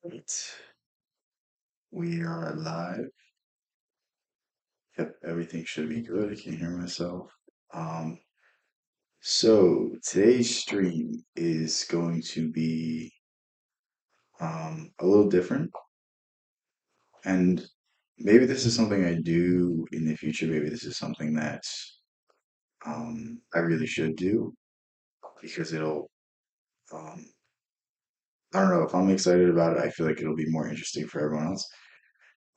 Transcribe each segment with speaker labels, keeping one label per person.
Speaker 1: Right. We are live. Yep, everything should be good. I can hear myself. Um, so today's stream is going to be a little different, and maybe this is something I do in the future. Maybe this is something that I really should do because it'll um, I don't know if I'm excited about it. I feel like it'll be more interesting for everyone else.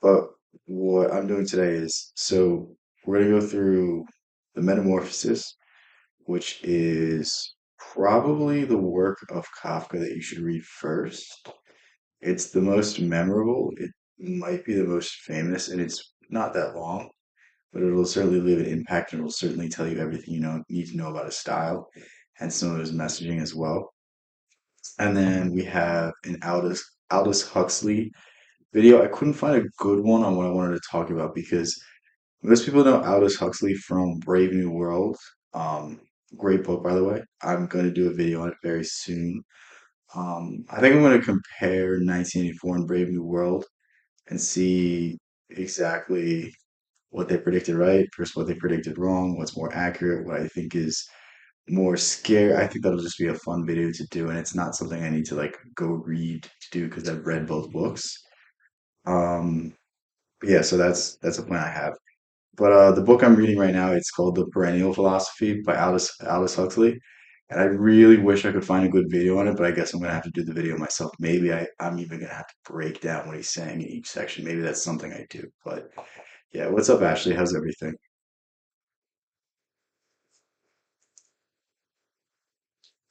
Speaker 1: But what I'm doing today is we're gonna go through the Metamorphosis, which is probably the work of Kafka that you should read first. It's the most memorable. It might be the most famous, and it's not that long, but it'll certainly leave an impact, and it'll certainly tell you everything need to know about his style and some of his messaging as well. And then we have an Aldous Huxley video. I couldn't find a good one on what I wanted to talk about because most people know Aldous Huxley from Brave New World. Um, Great book, by the way. I'm going to do a video on it very soon. I think I'm going to compare 1984 and Brave New World and see exactly what they predicted right versus what they predicted wrong, what's more accurate, what I think is more scary. I think that'll just be a fun video to do, and it's not something I need to like go read to do because I've read both books. Um, but yeah, so that's a plan I have. But the book I'm reading right now, it's called The Perennial Philosophy by Aldous Huxley. And I really wish I could find a good video on it, but I guess I'm gonna have to do the video myself. Maybe I'm even gonna have to break down what he's saying in each section. Maybe that's something I do. But yeah, what's up, Ashley? How's everything?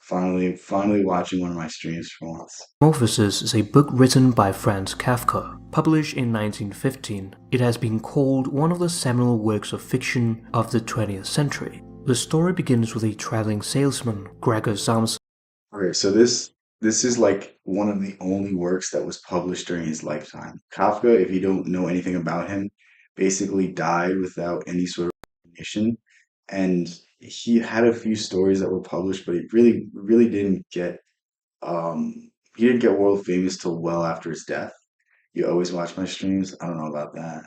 Speaker 1: Finally watching one of my streams for once.
Speaker 2: Metamorphosis is a book written by Franz Kafka. Published in 1915, it has been called one of the seminal works of fiction of the 20th century. The story begins with a traveling salesman, Gregor Samsa.
Speaker 1: Okay, so this is like one of the only works that was published during his lifetime. Kafka, if you don't know anything about him, basically died without any sort of recognition, and he had a few stories that were published, but really didn't get he didn't get world famous till well after his death. You always watch my streams. I don't know about that.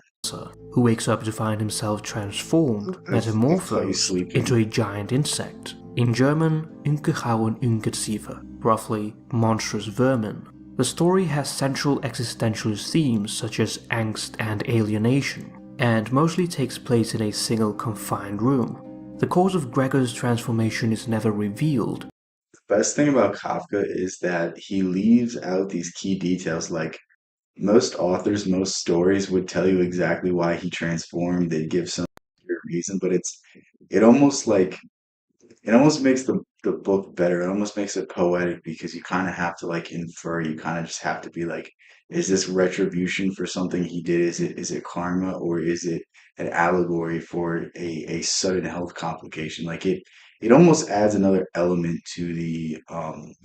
Speaker 2: Who wakes up to find himself transformed,
Speaker 1: I've caught you
Speaker 2: metamorphosed into
Speaker 1: sleeping.
Speaker 2: a giant insect. In German, Ungehauen Ungeziefer, roughly monstrous vermin. The story has central existentialist themes such as angst and alienation, and mostly takes place in a single confined room. The cause of Gregor's transformation is never revealed.
Speaker 1: Best thing about Kafka is that he leaves out these key details. Like most authors, most stories would tell you exactly why he transformed. They'd give some reason, but it almost like it almost makes the book better. It almost makes it poetic because you kind of have to like infer. You kind of just have to be like, is this retribution for something he did? Is it karma or is it an allegory for a sudden health complication? Like it almost adds another element to the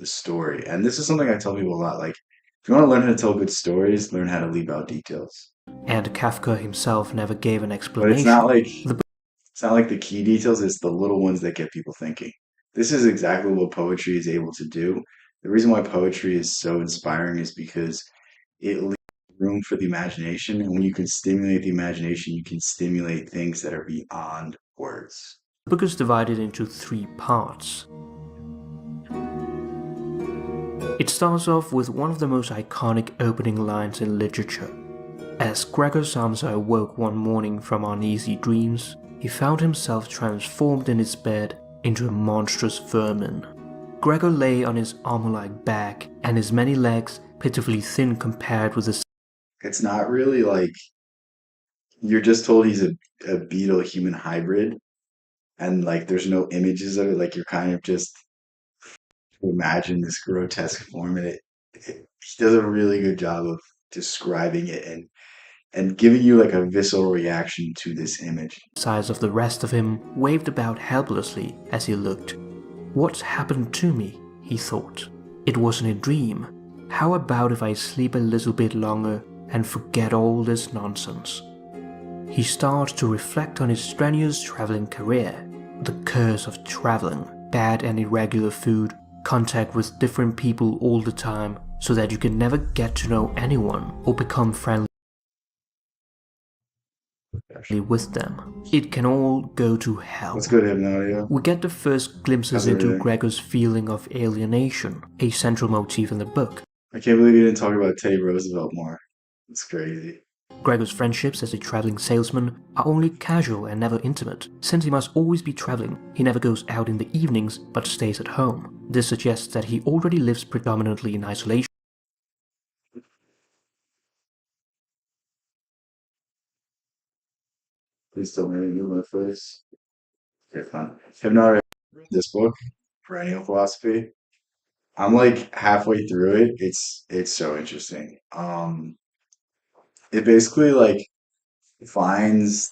Speaker 1: story. And this is something I tell people a lot. Like if you want to learn how to tell good stories, learn how to leave out details.
Speaker 2: And Kafka himself never gave an
Speaker 1: But it's not
Speaker 2: explanation.
Speaker 1: like it's not like the key details, it's the little ones that get people thinking. This is exactly what poetry is able to do. The reason why poetry is so inspiring is because it leaves room for the imagination. And when you can stimulate the imagination, you can stimulate things that are beyond words.
Speaker 2: The book is divided into three parts. It starts off with one of the most iconic opening lines in literature. As Gregor Samsa awoke one morning from uneasy dreams, he found himself transformed in his bed into a monstrous vermin. Gregor lay on his armor-like back, and his many legs pitifully thin compared with the
Speaker 1: It's not really like you're just told he's a beetle human hybrid, and like there's no images of it. Like you're kind of just imagine this grotesque form, and he does a really good job of describing it and giving you like a visceral reaction to this image.
Speaker 2: size of the rest of him waved about helplessly as he looked. What happened to me? He thought. It wasn't a dream. How about if I sleep a little bit longer and forget all this nonsense? He started to reflect on his strenuous traveling career, the curse of traveling, bad and irregular food, contact with different people all the time, so that you can never get to know anyone or become friendly with them. It can all go to
Speaker 1: What's
Speaker 2: hell.
Speaker 1: good, Hypnodio?
Speaker 2: We get the first glimpses
Speaker 1: How's
Speaker 2: into
Speaker 1: everything?
Speaker 2: Gregor's feeling of alienation, a central motif in the book.
Speaker 1: I can't believe you didn't talk about Teddy Roosevelt more. It's crazy.
Speaker 2: Gregor's friendships as a traveling salesman are only casual and never intimate. Since he must always be traveling, he never goes out in the evenings but stays at home. This suggests that he already lives predominantly in isolation.
Speaker 1: Please don't make me move my face. Okay, fine. Hypnodio, read this book, Perennial Philosophy. I'm like halfway through it. It's so interesting. It basically like finds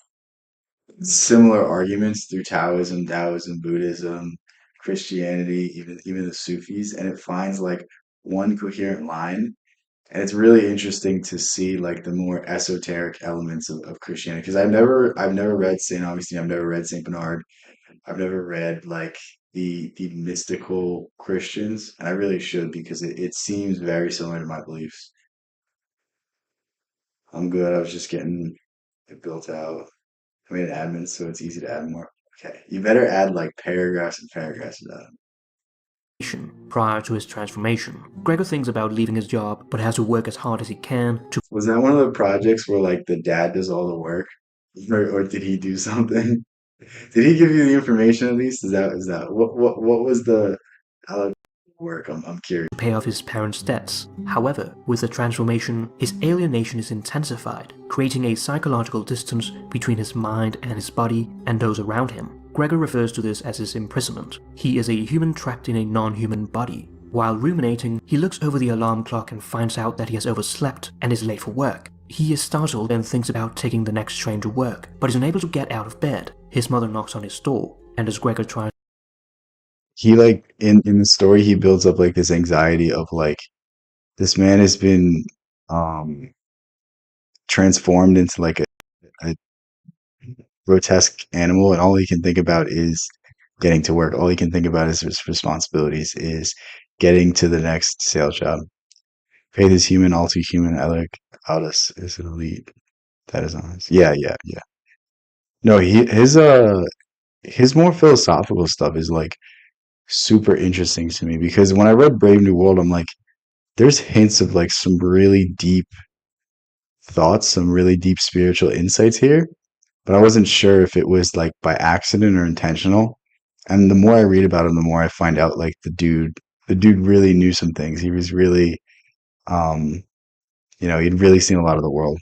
Speaker 1: similar arguments through Taoism, Buddhism, Christianity, even the Sufis, and it finds like one coherent line. And it's really interesting to see like the more esoteric elements of Christianity because I've never read Saint Augustine, I've never read Saint Bernard, I've never read like the mystical Christians, and I really should because it seems very similar to my beliefs. I'm good. I was just getting it built out. I made an admin so it's easy to add more. Okay. You better add like paragraphs and paragraphs of that.
Speaker 2: Prior to his transformation. Gregor thinks about leaving his job, but has to work as hard as he can to
Speaker 1: Was that one of the projects where like the dad does all the work? Or did he do something? Did he give you the information at least? Is that what was the how did it work? I'm curious.
Speaker 2: pay off his parents' debts. However, with the transformation, his alienation is intensified, creating a psychological distance between his mind and his body and those around him. Gregor refers to this as his imprisonment. He is a human trapped in a non-human body. While ruminating, he looks over the alarm clock and finds out that he has overslept and is late for work. He is startled and thinks about taking the next train to work, but is unable to get out of bed. His mother knocks on his door, and as Gregor tries
Speaker 1: He like in the story he builds up like this anxiety of like this man has been um transformed into like a grotesque animal and all he can think about is getting to work. All he can think about is his responsibilities is getting to the next sales job. Faith is human, all too human. Aldous is an elite. That is honest. Yeah, yeah, yeah. No, his more philosophical stuff is like super interesting to me because when I read Brave New World, I'm like, there's hints of like some really deep thoughts, some really deep spiritual insights here, but I wasn't sure if it was like by accident or intentional. And the more I read about him, the more I find out like the dude really knew some things. He was really, um, he'd really seen a lot of the world.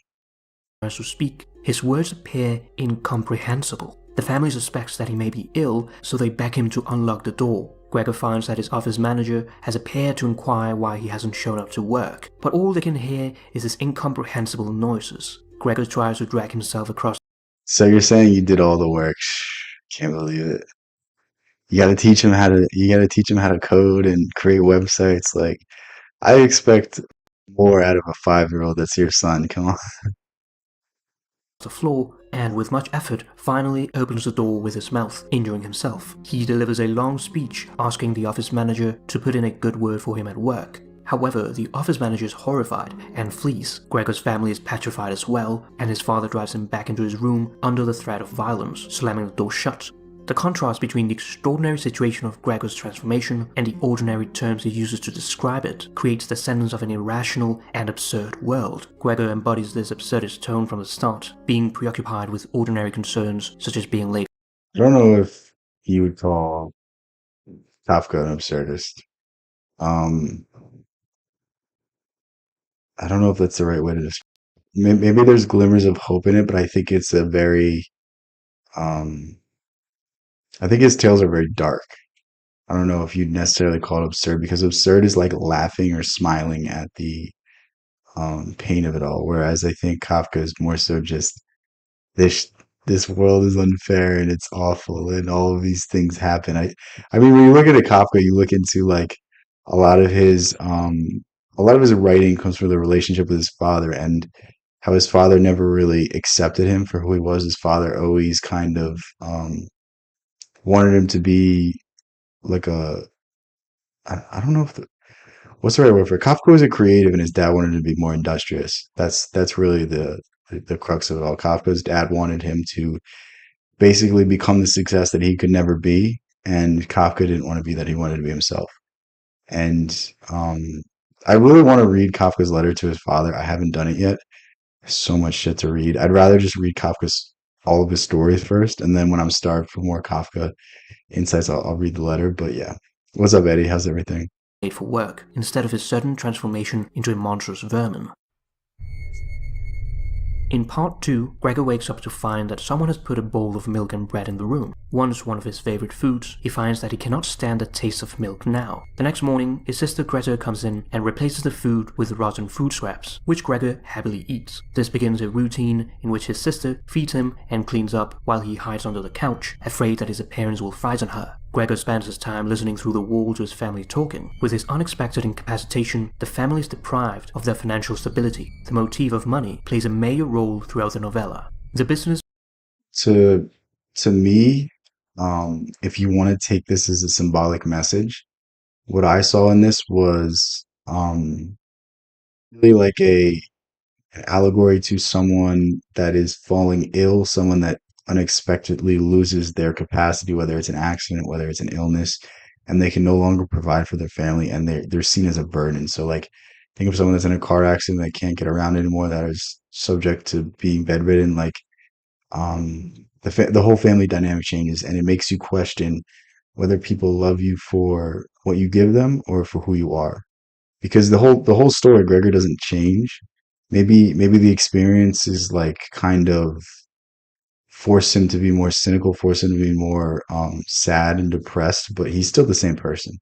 Speaker 2: to speak, his words appear incomprehensible. The family suspects that he may be ill, so they beg him to unlock the door. Gregor finds that his office manager has appeared to inquire why he hasn't shown up to work, but all they can hear is his incomprehensible noises. Gregor tries to drag himself across
Speaker 1: So you're saying you did all the work? Can't believe it. You got to teach him how to code and create websites. Like I expect more out of a 5-year-old that's your son. Come on.
Speaker 2: the floor and, with much effort, finally opens the door with his mouth, injuring himself. He delivers a long speech asking the office manager to put in a good word for him at work. However, the office manager is horrified and flees. Gregor's family is petrified as well, and his father drives him back into his room under the threat of violence, slamming the door shut. The contrast between the extraordinary situation of Gregor's transformation and the ordinary terms he uses to describe it creates the semblance of an irrational and absurd world. Gregor embodies this absurdist tone from the start, being preoccupied with ordinary concerns such as being late.
Speaker 1: I don't know if you would call Kafka an absurdist. Um, I don't know if that's the right way to describe. Maybe there's glimmers of hope in it, but I think it's a very um, I think his tales are very dark. I don't know if you'd necessarily call it absurd because absurd is like laughing or smiling at the pain of it all, whereas I think Kafka is more so just this this world is unfair and it's awful and all of these things happen. I mean when you look at a Kafka, you look into like a lot of his a lot of his writing comes from the relationship with his father and how his father never really accepted him for who he was. His father always kind of wanted him to be like a I don't know if what's the right word for it? Kafka was a creative, and his dad wanted him to be more industrious. That's really the crux of it all. Kafka's dad wanted him to basically become the success that he could never be, and Kafka didn't want to be that. He wanted to be himself. And I really want to read Kafka's letter to his father. I haven't done it yet. There's so much shit to read. I'd rather just read Kafka's all of his stories first, and then when I'm starved for more Kafka insights, I'll read the letter. But yeah, what's up, Eddie? How's everything?
Speaker 2: Made for work, instead of his sudden transformation into a monstrous vermin. In part 2, Gregor wakes up to find that someone has put a bowl of milk and bread in the room. Once one of his favorite foods, he finds that he cannot stand the taste of milk now. The next morning, his sister Greta comes in and replaces the food with rotten food scraps, which Gregor happily eats. This begins a routine in which his sister feeds him and cleans up while he hides under the couch, afraid that his appearance will frighten her. Gregor spends his time listening through the wall to his family talking. With his unexpected incapacitation, the family is deprived of their financial stability. The motif of money plays a major role throughout the novella. The business
Speaker 1: To to me, if you want to take this as a symbolic message, what I saw in this was really like an allegory to someone that is falling ill, someone that unexpectedly loses their capacity, whether it's an accident, whether it's an illness, and they can no longer provide for their family, and they're seen as a burden. So like think of someone that's in a car accident that can't get around anymore, that is subject to being bedridden, like um the whole family dynamic changes, and it makes you question whether people love you for what you give them or for who you are, because the whole story, Gregor doesn't change. Maybe the experience is like kind of force him to be more cynical, force him to be more sad and depressed, but he's still the same person.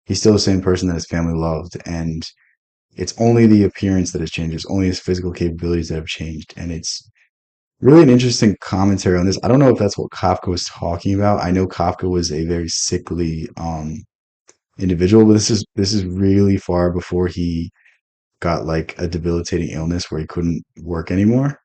Speaker 1: He's still the same person that his family loved, and it's only the appearance that has changed. It's only his physical capabilities that have changed, and it's really an interesting commentary on this. I don't know if that's what Kafka was talking about. I know Kafka was a very sickly individual, but this is really far before he got like a debilitating illness where he couldn't work anymore.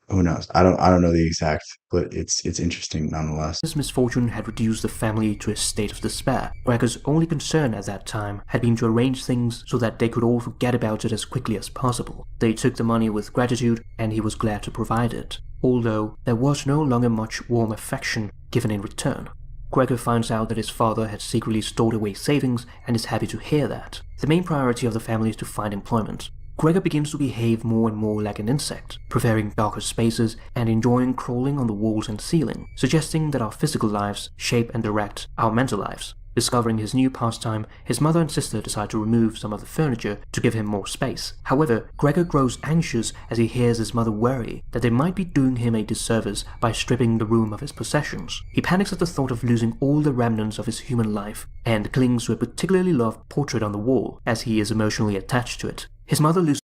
Speaker 1: Who knows? I don't know the exact, but it's interesting nonetheless.
Speaker 2: misfortune had reduced the family to a state of despair. Gregor's only concern at that time had been to arrange things so that they could all forget about it as quickly as possible. They took the money with gratitude, and he was glad to provide it, although there was no longer much warm affection given in return. Gregor finds out that his father had secretly stored away savings and is happy to hear that. The main priority of the family is to find employment. Gregor begins to behave more and more like an insect, preferring darker spaces and enjoying crawling on the walls and ceiling, suggesting that our physical lives shape and direct our mental lives. Discovering his new pastime, his mother and sister decide to remove some of the furniture to give him more space. However, Gregor grows anxious as he hears his mother worry that they might be doing him a disservice by stripping the room of his possessions. He panics at the thought of losing all the remnants of his human life and clings to a particularly loved portrait on the wall as he is emotionally attached to it. His mother loses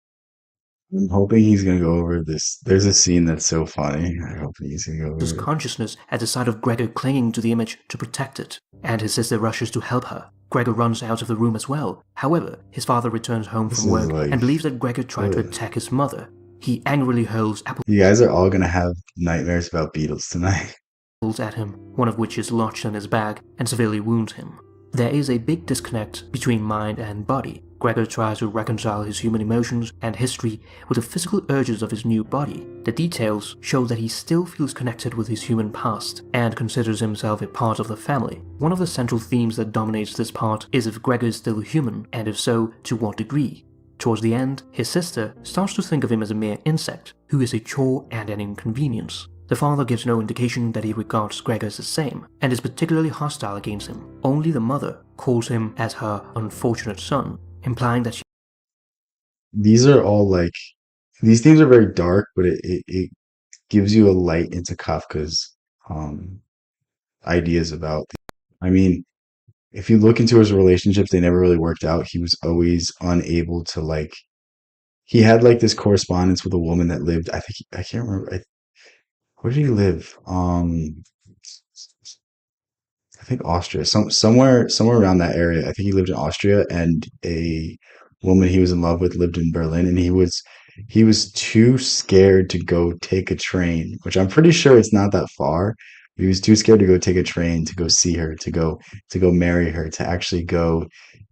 Speaker 1: I'm hoping he's gonna go over this. There's a scene that's so funny. I hope he's gonna go over it.
Speaker 2: consciousness at the sight of Gregor clinging to the image to protect it, and his sister rushes to help her. Gregor runs out of the room as well. However, his father returns home
Speaker 1: This
Speaker 2: from
Speaker 1: is
Speaker 2: work
Speaker 1: like,
Speaker 2: and believes that Gregor tried to attack his mother. He angrily hurls apples
Speaker 1: you guys are all gonna have nightmares about Beatles tonight.
Speaker 2: at him, one of which is lodged in his bag and severely wounds him. There is a big disconnect between mind and body. Gregor tries to reconcile his human emotions and history with the physical urges of his new body. The details show that he still feels connected with his human past and considers himself a part of the family. One of the central themes that dominates this part is if Gregor is still human, and if so, to what degree. Towards the end, his sister starts to think of him as a mere insect, who is a chore and an inconvenience. The father gives no indication that he regards Gregor as the same, and is particularly hostile against him. Only the mother calls him as her unfortunate son, implying that she
Speaker 1: These are all like, these themes are very dark, but it gives you a light into Kafka's um ideas about. I mean, if you look into his relationships, they never really worked out. He was always unable to like. He had like this correspondence with a woman that lived. I think I can't remember. Where did he live? I think Austria, somewhere around that area. I think he lived in Austria, and a woman he was in love with lived in Berlin, and he was too scared to go take a train, which I'm pretty sure it's not that far, He was too scared to go take a train, to go see her, to go marry her, to actually go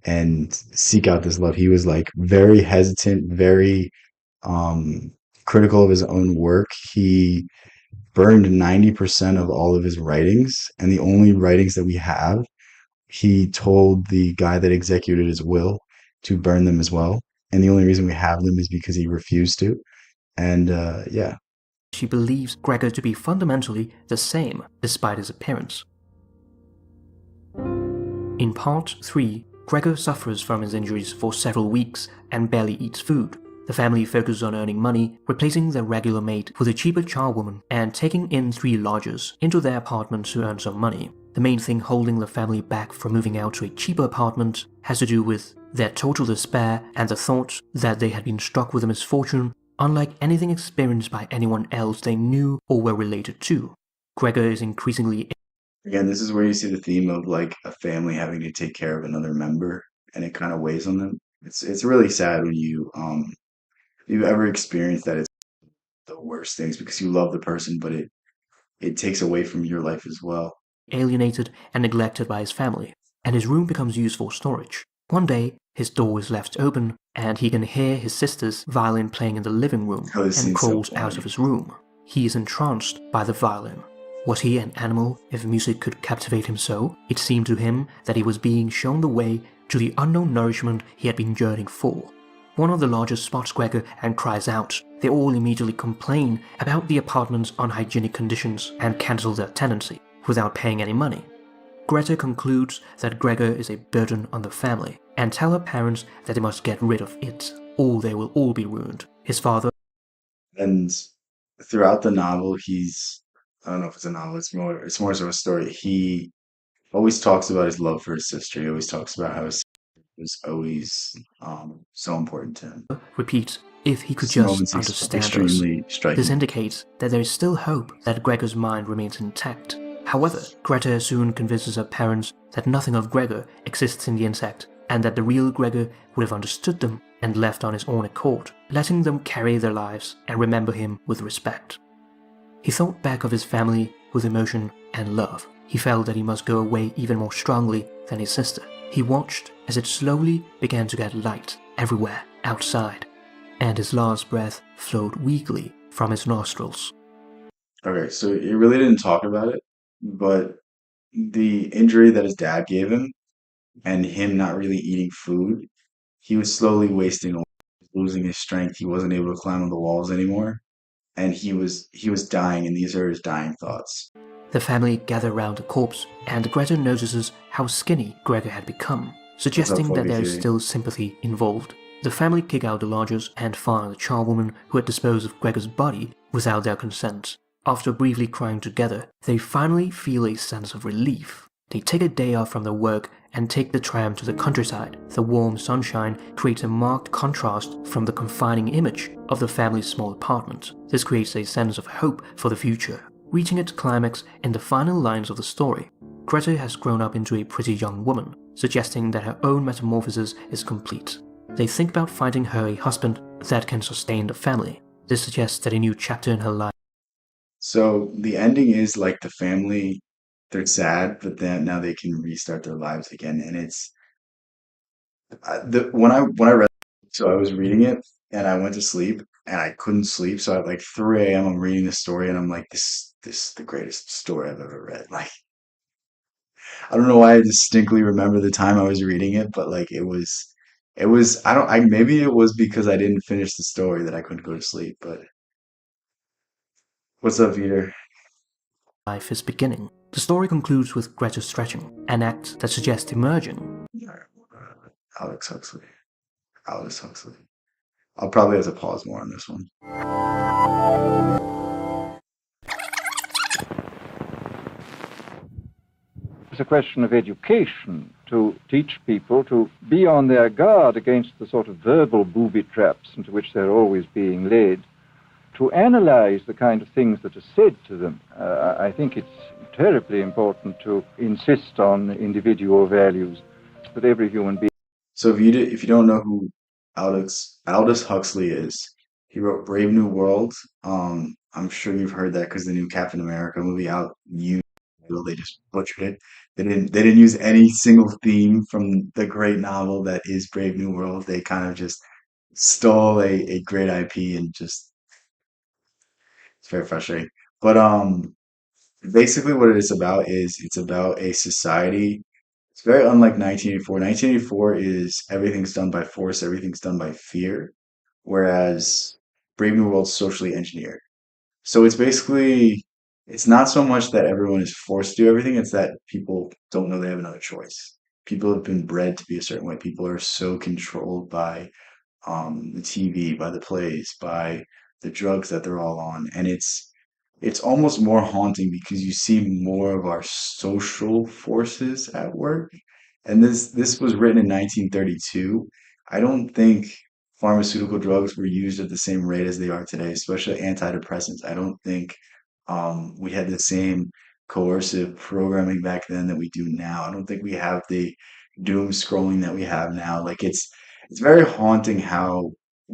Speaker 1: and seek out this love. He was like very hesitant, very um critical of his own work. He burned 90% of all of his writings, and the only writings that we have, he told the guy that executed his will to burn them as well. And the only reason we have them is because he refused to. And yeah.
Speaker 2: She believes Gregor to be fundamentally the same despite his appearance. In part 3, Gregor suffers from his injuries for several weeks and barely eats food. The family focuses on earning money, replacing their regular maid with a cheaper charwoman, and taking in 3 lodgers into their apartment to earn some money. The main thing holding the family back from moving out to a cheaper apartment has to do with their total despair and the thought that they had been struck with a misfortune unlike anything experienced by anyone else they knew or were related to. Gregor is increasingly
Speaker 1: Again, this is where you see the theme of like a family having to take care of another member, and it kind of weighs on them. It's really sad when you ever experience that. It's the worst things because you love the person, but it takes away from your life as well.
Speaker 2: alienated and neglected by his family, and his room becomes used for storage. One day, his door is left open, and he can hear his sister's violin playing in the living room
Speaker 1: Oh, this
Speaker 2: and
Speaker 1: scene's so
Speaker 2: crawls out
Speaker 1: funny.
Speaker 2: of his room. He is entranced by the violin. Was he an animal if music could captivate him so? It seemed to him that he was being shown the way to the unknown nourishment he had been yearning for. One of the lodgers spots Gregor and cries out. They all immediately complain about the apartment's unhygienic conditions and cancel their tenancy without paying any money. Greta concludes that Gregor is a burden on the family and tell her parents that they must get rid of it, or they will all be ruined. His father
Speaker 1: And throughout the novel, I don't know if it's a novel, it's more so a story. He always talks about his love for his sister. He always talks about how his sister was always so important to him.
Speaker 2: repeats, if he could
Speaker 1: This
Speaker 2: just
Speaker 1: moment's
Speaker 2: understand us.
Speaker 1: extremely
Speaker 2: This
Speaker 1: striking.
Speaker 2: indicates that there is still hope that Gregor's mind remains intact. However, Greta soon convinces her parents that nothing of Gregor exists in the insect, and that the real Gregor would have understood them and left on his own accord, letting them carry their lives and remember him with respect. He thought back of his family with emotion and love. He felt that he must go away even more strongly than his sister. He watched as it slowly began to get light everywhere outside, and his last breath flowed weakly from his nostrils.
Speaker 1: Okay, so he really didn't talk about it, but the injury that his dad gave him and him not really eating food, he was slowly wasting away, losing his strength. He wasn't able to climb on the walls anymore, and he was dying, and these are his dying thoughts.
Speaker 2: The family gather around the corpse, and Greta notices how skinny Gregor had become,
Speaker 1: What's up,
Speaker 2: suggesting that there is
Speaker 1: 43?
Speaker 2: still sympathy involved. The family kick out the lodgers and fire the charwoman who had disposed of Gregor's body without their consent. After briefly crying together, they finally feel a sense of relief. They take a day off from their work and take the tram to the countryside. The warm sunshine creates a marked contrast from the confining image of the family's small apartment. This creates a sense of hope for the future. Reaching its climax in the final lines of the story, Greta has grown up into a pretty young woman, suggesting that her own metamorphosis is complete. They think about finding her a husband that can sustain the family. This suggests that a new chapter in her life.
Speaker 1: So the ending is like the family, they're sad, but then now they can restart their lives again. And it's when I read, so I was reading it and I went to sleep and I couldn't sleep. So at like 3 a.m. I'm reading the story and I'm like, this is the greatest story I've ever read. Like I don't know why I distinctly remember the time I was reading it, but like it was I don't I maybe it was because I didn't finish the story that I couldn't go to sleep. But what's up, Peter?
Speaker 2: Life is beginning. The story concludes with Greta stretching, an act that suggests emerging.
Speaker 1: Alex Huxley. Aldous Huxley. I'll probably have to pause more on this one.
Speaker 3: It's a question of education to teach people to be on their guard against the sort of verbal booby traps into which they're always being led, to analyze the kind of things that are said to them. I think it's terribly important to insist on individual values that every human being.
Speaker 1: So if you don't know who Aldous Huxley is, he wrote Brave New World. I'm sure you've heard that because the new Captain America movie out. You World. They just butchered it. They didn't use any single theme from the great novel that is Brave New World. They kind of just stole a great IP and just it's very frustrating. But basically what it is about is it's about a society. It's very unlike 1984. 1984 is everything's done by force, everything's done by fear, whereas Brave New World's socially engineered. So it's basically it's not so much that everyone is forced to do everything, it's that people don't know they have another choice. People have been bred to be a certain way. People are so controlled by the TV, by the plays, by the drugs that they're all on, and it's almost more haunting because you see more of our social forces at work. And this was written in 1932. I don't think pharmaceutical drugs were used at the same rate as they are today, especially antidepressants. I don't think we had the same coercive programming back then that we do now. I don't think we have the doom scrolling that we have now. Like it's very haunting how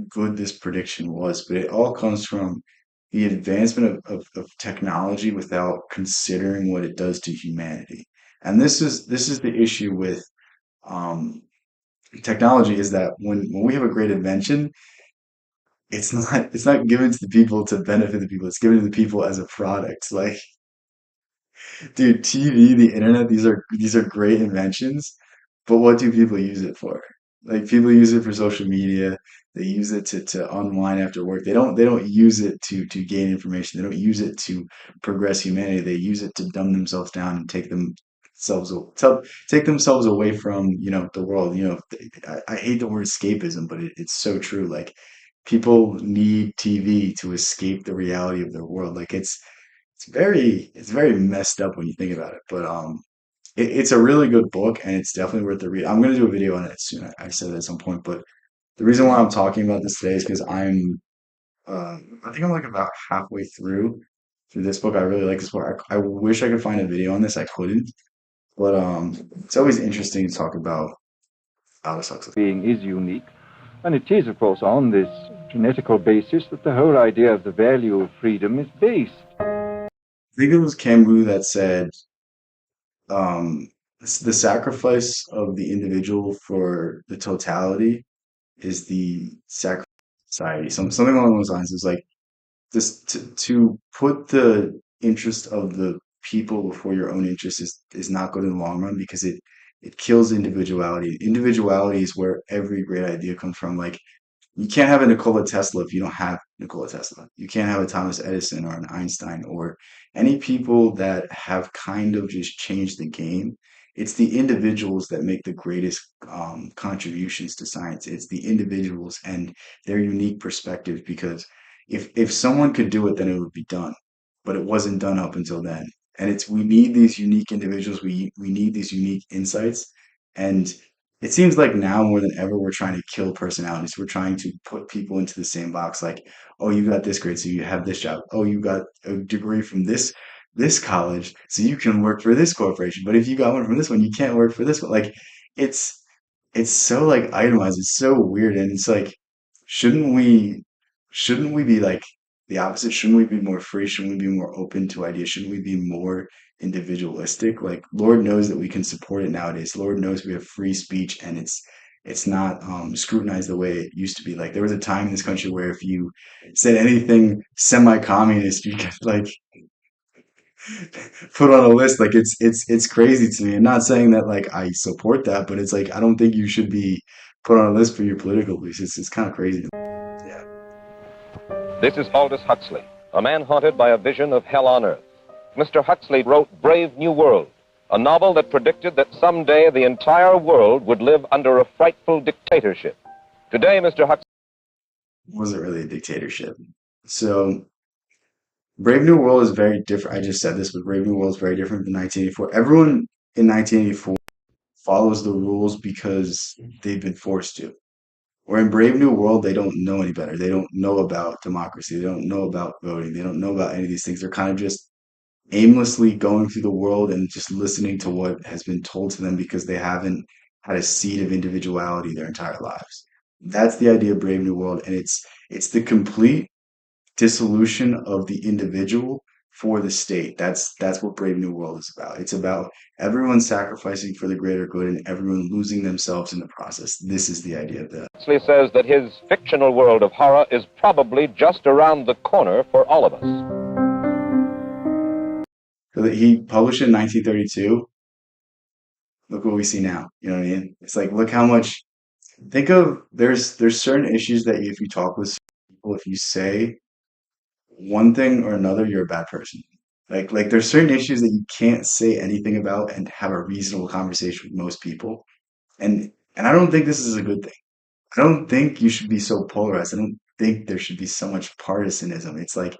Speaker 1: good this prediction was, but it all comes from the advancement of technology without considering what it does to humanity. And this is the issue with um, technology is that when we have a great invention, it's not given to the people to benefit the people. It's given to the people as a product. Like, dude, TV, the internet, these are great inventions, but what do people use it for? Like people use it for social media. They use it to unwind after work. They don't use it to gain information. They don't use it to progress humanity. They use it to dumb themselves down and take themselves away from, the world. I hate the word escapism, but it's so true. Like people need TV to escape the reality of their world. Like it's very messed up when you think about it. But it's a really good book and it's definitely worth the read. I'm gonna do a video on it soon. I said at some point, but the reason why I'm talking about this today is because I think I'm like about halfway through this book. I really like this book. I wish I could find a video on this. I couldn't, but it's always interesting to talk about Aldous Huxley.
Speaker 3: Being is unique. And it is, of course, on this genetical basis that the whole idea of the value of freedom is based.
Speaker 1: I think it was Camus that said um, the sacrifice of the individual for the totality is the sacrifice of society. Something along those lines is like this to put the interest of the people before your own interest is not good in the long run because it kills individuality. Individuality is where every great idea comes from. Like you can't have a Nikola Tesla if you don't have Nikola Tesla. You can't have a Thomas Edison or an Einstein or any people that have kind of just changed the game. It's the individuals that make the greatest contributions to science. It's the individuals and their unique perspectives because if someone could do it, then it would be done. But it wasn't done up until then. And it's we need these unique individuals. We need these unique insights. And it seems like now more than ever, we're trying to kill personalities. We're trying to put people into the same box. Like, oh, you got this grade, so you have this job. Oh, you got a degree from this college, so you can work for this corporation. But if you got one from this one, you can't work for this one. Like, it's it's so like itemized. It's so weird, and it's like, shouldn't we shouldn't we be like the opposite? Shouldn't we be more free? Shouldn't we be more open to ideas? Shouldn't we be more individualistic? Like Lord knows that we can support it nowadays. Lord knows we have free speech and it's not scrutinized the way it used to be. Like there was a time in this country where if you said anything semi-communist, you get like put on a list. Like it's crazy to me. I'm not saying that like I support that, but it's like I don't think you should be put on a list for your political beliefs. It's kind of crazy. Yeah.
Speaker 4: This is Aldous Huxley, a man haunted by a vision of hell on earth. Mr. Huxley wrote Brave New World, a novel that predicted that someday the entire world would live under a frightful dictatorship. Today, Mr. Huxley
Speaker 1: Wasn't really a dictatorship. So Brave New World is very different. I just said this, but Brave New World is very different than 1984. Everyone in 1984 follows the rules because they've been forced to. Or in Brave New World, they don't know any better. They don't know about democracy. They don't know about voting. They don't know about any of these things. They're kind of just aimlessly going through the world and just listening to what has been told to them because they haven't had a seed of individuality their entire lives. That's the idea of Brave New World, and it's the complete dissolution of the individual for the state. That's what Brave New World is about. It's about everyone sacrificing for the greater good and everyone losing themselves in the process. This is the idea of that.
Speaker 4: Huxley says that his fictional world of horror is probably just around the corner for all of us.
Speaker 1: So that he published it in 1932. Look what we see now. You know what I mean? It's like look how much. Think of there's certain issues that if you talk with people, if you say one thing or another, you're a bad person. Like there's certain issues that you can't say anything about and have a reasonable conversation with most people. And I don't think this is a good thing. I don't think you should be so polarized. I don't think there should be so much partisanism. It's like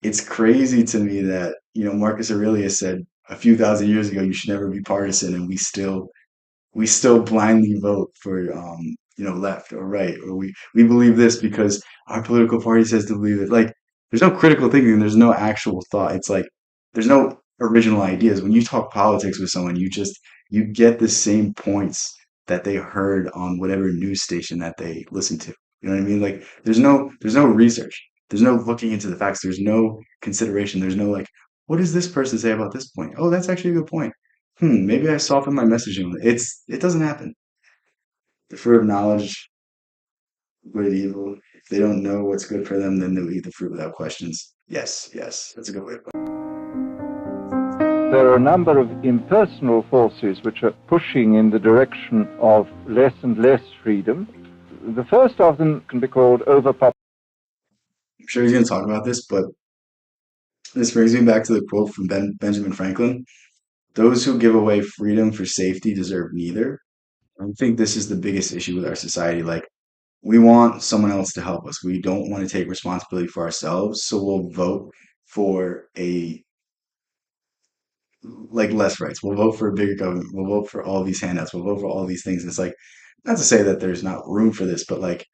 Speaker 1: it's crazy to me that, Marcus Aurelius said a few thousand years ago you should never be partisan and we still blindly vote for left or right, or we believe this because our political party says to believe it. Like there's no critical thinking, there's no actual thought. It's like there's no original ideas. When you talk politics with someone, you get the same points that they heard on whatever news station that they listen to. You know what I mean? Like there's no research. There's no looking into the facts. There's no consideration. There's no like, what does this person say about this point? Oh, that's actually a good point. Maybe I soften my messaging. It doesn't happen. The fruit of knowledge, good, evil. If they don't know what's good for them, then they'll eat the fruit without questions. Yes, yes, that's a good way to put it.
Speaker 3: There are a number of impersonal forces which are pushing in the direction of less and less freedom. The first of them can be called overpopulation.
Speaker 1: I'm sure he's going to talk about this, but this brings me back to the quote from Benjamin Franklin. Those who give away freedom for safety deserve neither. I think this is the biggest issue with our society. Like, we want someone else to help us. We don't want to take responsibility for ourselves, so we'll vote for less rights. We'll vote for a bigger government. We'll vote for all these handouts. We'll vote for all these things. It's like, not to say that there's not room for this, but like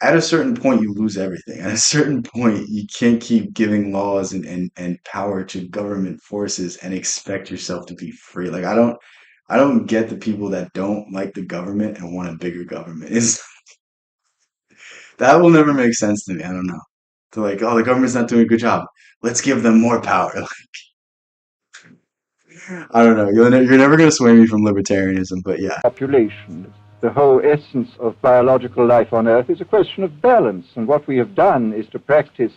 Speaker 1: at a certain point you lose everything. At a certain point you can't keep giving laws and power to government forces and expect yourself to be free. Like I don't get the people that don't like the government and want a bigger government. It's that will never make sense to me. I don't know. They're like, oh, the government's not doing a good job. Let's give them more power. I don't know. You're never going to sway me from libertarianism, but yeah.
Speaker 3: Population. The whole essence of biological life on Earth is a question of balance, and what we have done is to practice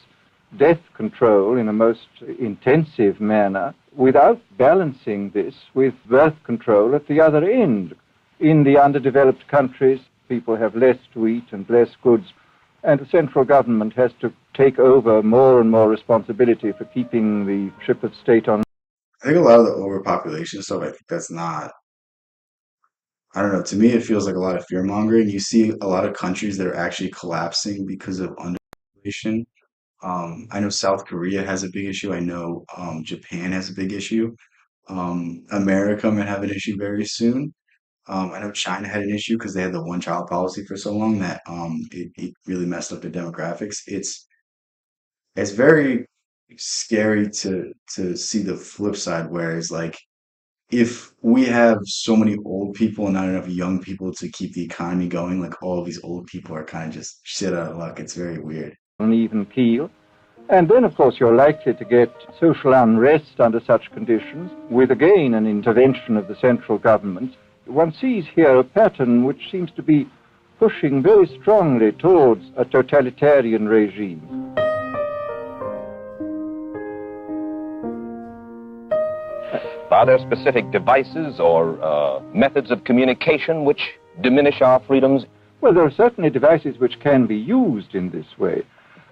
Speaker 3: death control in a most intensive manner without balancing this with birth control at the other end. In the underdeveloped countries, people have less to eat and less goods, and the central government has to take over more and more responsibility for keeping the ship of state on.
Speaker 1: I think a lot of the overpopulation stuff, I think that's not, I don't know. To me, it feels like a lot of fear mongering. You see a lot of countries that are actually collapsing because of underpopulation. I know South Korea has a big issue. I know Japan has a big issue. America might have an issue very soon. I know China had an issue because they had the one child policy for so long that it really messed up their demographics. It's very scary to see the flip side, where it's like if we have so many old people and not enough young people to keep the economy going, like all of these old people are kind of just shit out of luck. It's very weird.
Speaker 3: An even keel. And then, of course, you're likely to get social unrest under such conditions, with again an intervention of the central government. One sees here a pattern which seems to be pushing very strongly towards a totalitarian regime.
Speaker 4: Are there specific devices or methods of communication which diminish our freedoms?
Speaker 3: Well, there are certainly devices which can be used in this way.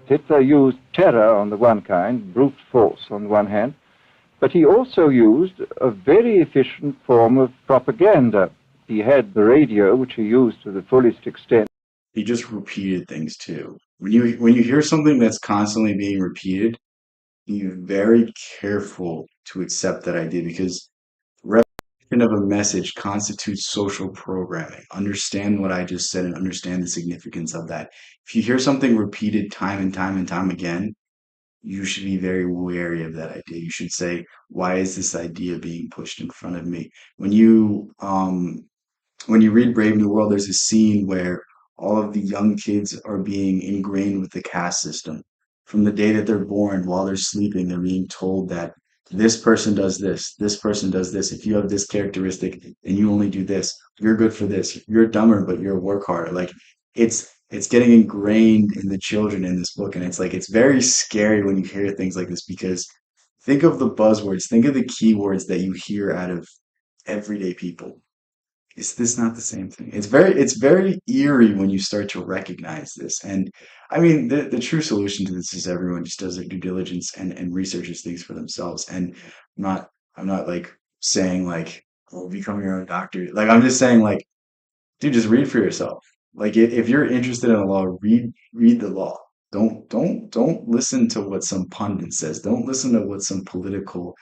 Speaker 3: Hitler used terror on the one kind, brute force on the one hand, but he also used a very efficient form of propaganda. He had the radio, which he used to the fullest extent.
Speaker 1: He just repeated things too. When you hear something that's constantly being repeated, be very careful to accept that idea because repetition of a message constitutes social programming. Understand what I just said and understand the significance of that. If you hear something repeated time and time and time again, you should be very wary of that idea. You should say, why is this idea being pushed in front of me? When you read Brave New World, there's a scene where all of the young kids are being ingrained with the caste system. from the day that they're born, while they're sleeping, they're being told that this person does this person does this. If you have this characteristic and you only do this, you're good for this. You're dumber, but you're a work harder. Like it's getting ingrained in the children in this book, and it's like it's very scary when you hear things like this because think of the buzzwords, think of the keywords that you hear out of everyday people. Is this not the same thing? It's very eerie when you start to recognize this. And I mean, the true solution to this is everyone just does their due diligence and researches things for themselves. And I'm not like saying like, oh, become your own doctor. Like I'm just saying like, dude, just read for yourself. Like if you're interested in the law, read the law. Don't listen to what some pundit says. Don't listen to what some political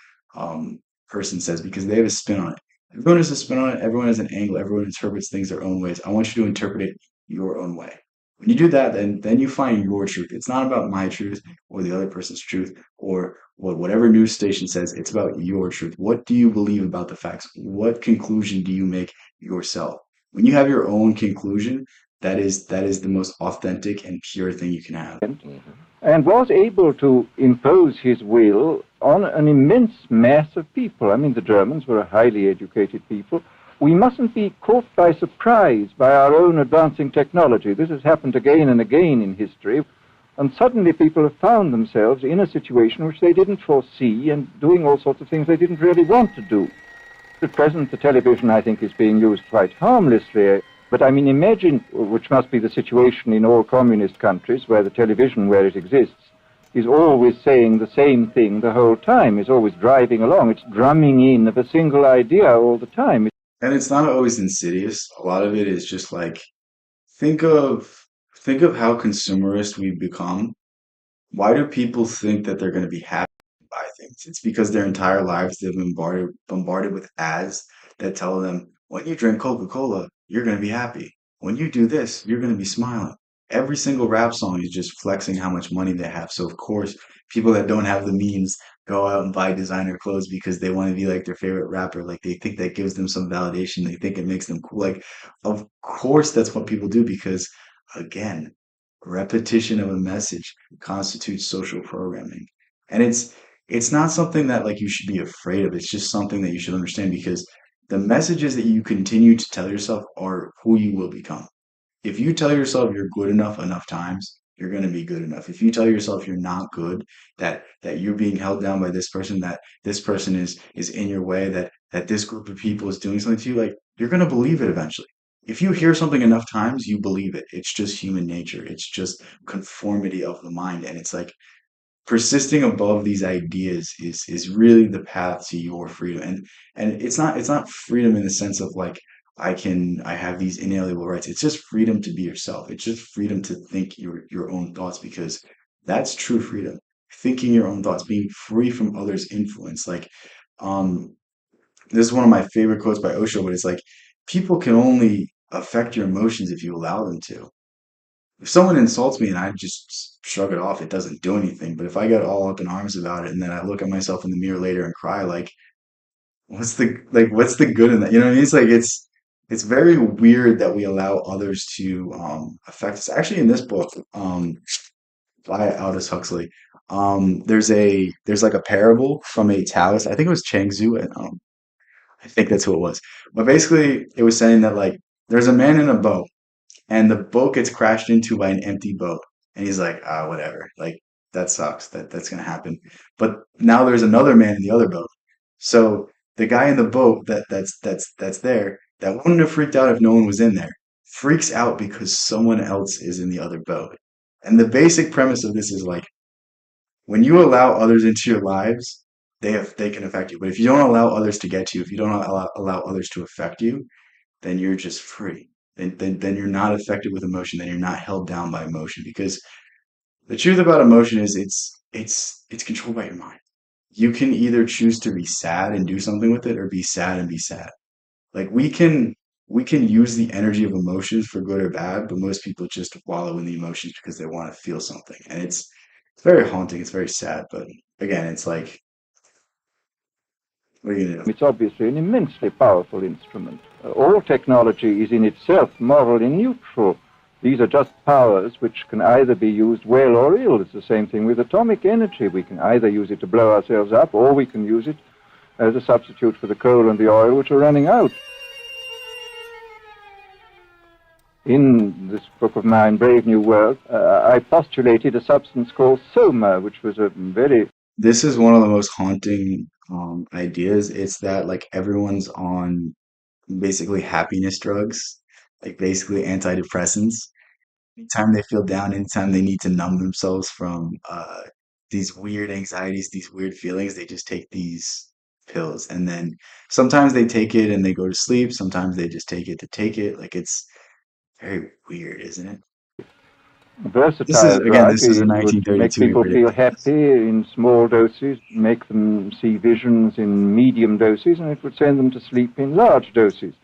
Speaker 1: person says because they have a spin on it. Everyone has a spin on it. Everyone has an angle. Everyone interprets things their own ways. I want you to interpret it your own way. When you do that, then you find your truth. It's not about my truth or the other person's truth or whatever news station says. It's about your truth. What do you believe about the facts? What conclusion do you make yourself? When you have your own conclusion, that is the most authentic and pure thing you can have.
Speaker 3: And was able to impose his will on an immense mass of people. I mean, the Germans were a highly educated people. We mustn't be caught by surprise by our own advancing technology. This has happened again and again in history. And suddenly people have found themselves in a situation which they didn't foresee and doing all sorts of things they didn't really want to do. At present, the television, I think, is being used quite harmlessly. But I mean, imagine, which must be the situation in all communist countries, where the television, where it exists, is always saying the same thing the whole time, is always driving along. It's drumming in of a single idea all the time.
Speaker 1: And it's not always insidious. A lot of it is just like think of think of how consumerist we've become. Why do people think that they're going to be happy when they buy things? It's because their entire lives they've been bombarded with ads that tell them when you drink Coca-Cola, you're going to be happy. When you do this, you're going to be smiling. Every single rap song is just flexing how much money they have. So of course, people that don't have the means go out and buy designer clothes because they want to be like their favorite rapper. Like they think that gives them some validation. They think it makes them cool. Like of course that's what people do because again, repetition of a message constitutes social programming. And it's not something that like you should be afraid of. It's just something that you should understand because the messages that you continue to tell yourself are who you will become. If you tell yourself you're good enough times, you're going to be good enough. If you tell yourself you're not good, that you're being held down by this person, that this person is in your way, that this group of people is doing something to you, like you're going to believe it eventually. If you hear something enough times, you believe it. It's just human nature. It's just conformity of the mind. And it's like persisting above these ideas is really the path to your freedom. And it's not freedom in the sense of like I have these inalienable rights. It's just freedom to be yourself. It's just freedom to think your own thoughts because that's true freedom. Thinking your own thoughts, being free from others' influence. Like um this is one of my favorite quotes by Osho, but it's like people can only affect your emotions if you allow them to. If someone insults me and I just shrug it off, it doesn't do anything. But if I get all up in arms about it and then I look at myself in the mirror later and cry, like, what's the good in that? You know what I mean? It's like it's very weird that we allow others to affect us. Actually, in this book, by Aldous Huxley, there's like a parable from a Taoist. I think it was Changzu, and I think that's who it was. But basically, it was saying that like there's a man in a boat and the boat gets crashed into by an empty boat. And he's like, ah, whatever. Like that sucks. That's gonna happen. But now there's another man in the other boat. So the guy in the boat that's there that wouldn't have freaked out if no one was in there freaks out because someone else is in the other boat. And the basic premise of this is like when you allow others into your lives, they can affect you. But if you don't allow others to get to you, if you don't allow others to affect you, then you're just free. Then you're not affected with emotion. Then you're not held down by emotion. Because the truth about emotion is it's controlled by your mind. You can either choose to be sad and do something with it, or be sad and be sad. Like we can use the energy of emotions for good or bad, but most people just wallow in the emotions because they want to feel something, and it's very haunting. It's very sad, but again, it's like what are you gonna do?
Speaker 3: It's obviously an immensely powerful instrument. All technology is in itself morally neutral. These are just powers which can either be used well or ill. It's the same thing with atomic energy. We can either use it to blow ourselves up, or we can use it as a substitute for the coal and the oil which are running out. In this book of mine, Brave New World, I postulated a substance called soma, which was a very...
Speaker 1: This is one of the most haunting ideas. It's that like everyone's on basically happiness drugs, like basically antidepressants. Anytime they feel down, anytime they need to numb themselves from these weird anxieties, these weird feelings, they just take these pills. And then sometimes they take it and they go to sleep. Sometimes they just take it to take it. Like it's very weird, isn't it?
Speaker 3: versatile drug.
Speaker 1: This was in
Speaker 3: It would make
Speaker 1: 1932. He
Speaker 3: people feel
Speaker 1: predicted this.
Speaker 3: happy in small doses, make them see visions in medium doses, and it would send them to sleep in large doses.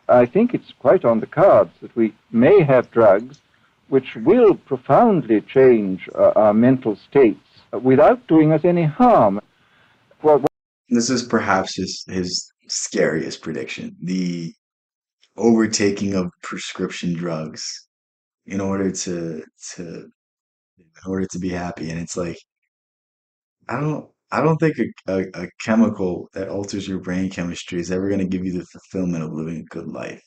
Speaker 3: I think it's quite on the cards that we may have drugs which will profoundly change our mental states without doing us any harm. Well,
Speaker 1: This is perhaps his scariest prediction, the overtaking of prescription drugs in order to in order to be happy. And it's like I don't think a chemical that alters your brain chemistry is ever going to give you the fulfillment of living a good life.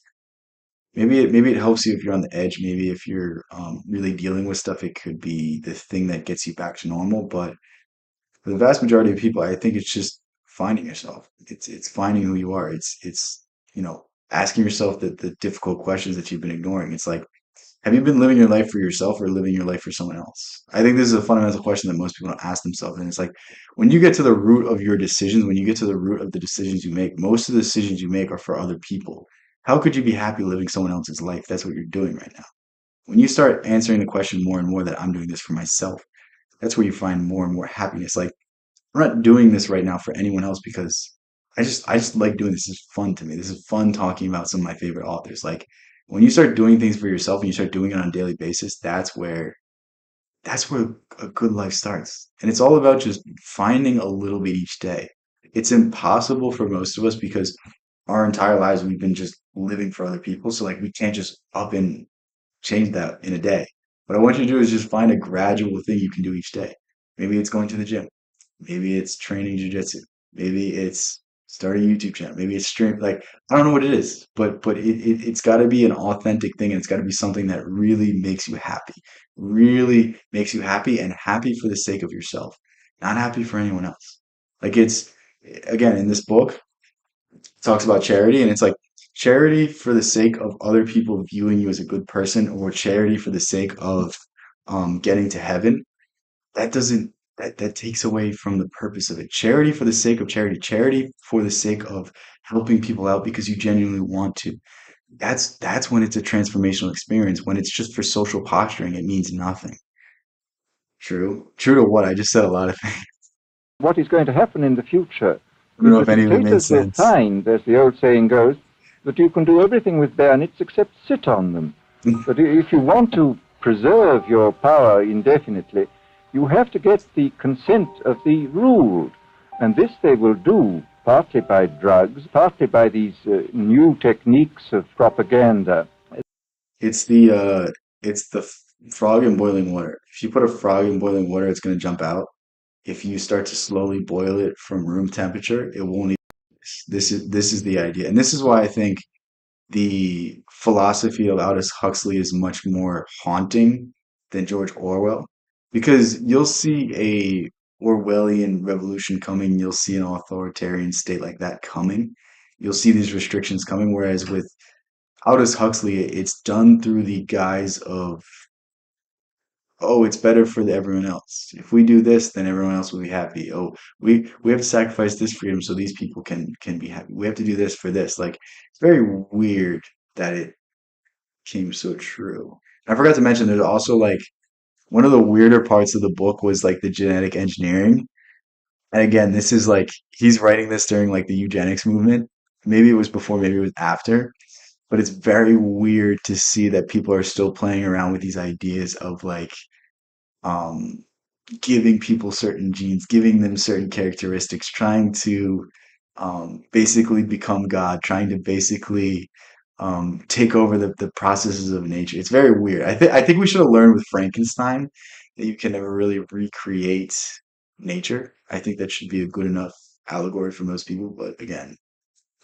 Speaker 1: Maybe it helps you if you're on the edge. Maybe if you're really dealing with stuff, it could be the thing that gets you back to normal. But for the vast majority of people, I think it's just finding yourself. It's finding who you are. It's asking yourself the difficult questions that you've been ignoring. It's like, have you been living your life for yourself or living your life for someone else? I think this is a fundamental question that most people don't ask themselves. And it's like when you get to the root of your decisions, when you get to the root of the decisions you make, most of the decisions you make are for other people. How could you be happy living someone else's life? That's what you're doing right now. When you start answering the question more and more that I'm doing this for myself, that's where you find more and more happiness. Like I'm not doing this right now for anyone else because I just like doing this. This is fun to me. This is fun talking about some of my favorite authors. Like when you start doing things for yourself and you start doing it on a daily basis, that's where a good life starts. And it's all about just finding a little bit each day. It's impossible for most of us because our entire lives we've been just living for other people. So like we can't just up and change that in a day. What I want you to do is just find a gradual thing you can do each day. Maybe it's going to the gym. Maybe it's training jujitsu. Maybe it's starting a YouTube channel. Maybe it's stream. Like I don't know what it is, but it's got to be an authentic thing, and it's got to be something that really makes you happy, and happy for the sake of yourself, not happy for anyone else. Like it's again in this book it talks about charity, and it's like charity for the sake of other people viewing you as a good person, or charity for the sake of getting to heaven that doesn't that takes away from the purpose of it. Charity for the sake of charity, charity for the sake of helping people out because you genuinely want to. That's when it's a transformational experience. When it's just for social posturing, it means nothing. True. True to what? I just said a lot of things.
Speaker 3: what is going to happen in the future
Speaker 1: I don't
Speaker 3: is
Speaker 1: know
Speaker 3: the
Speaker 1: if any of it made
Speaker 3: dictators will
Speaker 1: sense.
Speaker 3: find, as the old saying goes, that you can do everything with bayonets except sit on them. But if you want to preserve your power indefinitely, you have to get the consent of the ruled. And this they will do partly by drugs, partly by these new techniques of propaganda.
Speaker 1: It's the frog in boiling water. If you put a frog in boiling water, it's going to jump out. If you start to slowly boil it from room temperature, it won't even. This is the idea, and this is why I think the philosophy of Aldous Huxley is much more haunting than George Orwell, because you'll see a Orwellian revolution coming, you'll see an authoritarian state like that coming, you'll see these restrictions coming, whereas with Aldous Huxley, it's done through the guise of, oh, it's better for everyone else. If we do this, then everyone else will be happy. Oh, we have to sacrifice this freedom so these people can be happy. We have to do this for this. Like it's very weird that it came so true. I forgot to mention there's also like one of the weirder parts of the book was like the genetic engineering. And again, this is like he's writing this during like the eugenics movement. Maybe it was before, maybe it was after. But it's very weird to see that people are still playing around with these ideas of like um giving people certain genes, giving them certain characteristics, trying to basically become God, trying to basically take over the processes of nature. It's very weird. I think we should have learned with Frankenstein that you can never really recreate nature. I think that should be a good enough allegory for most people. But again,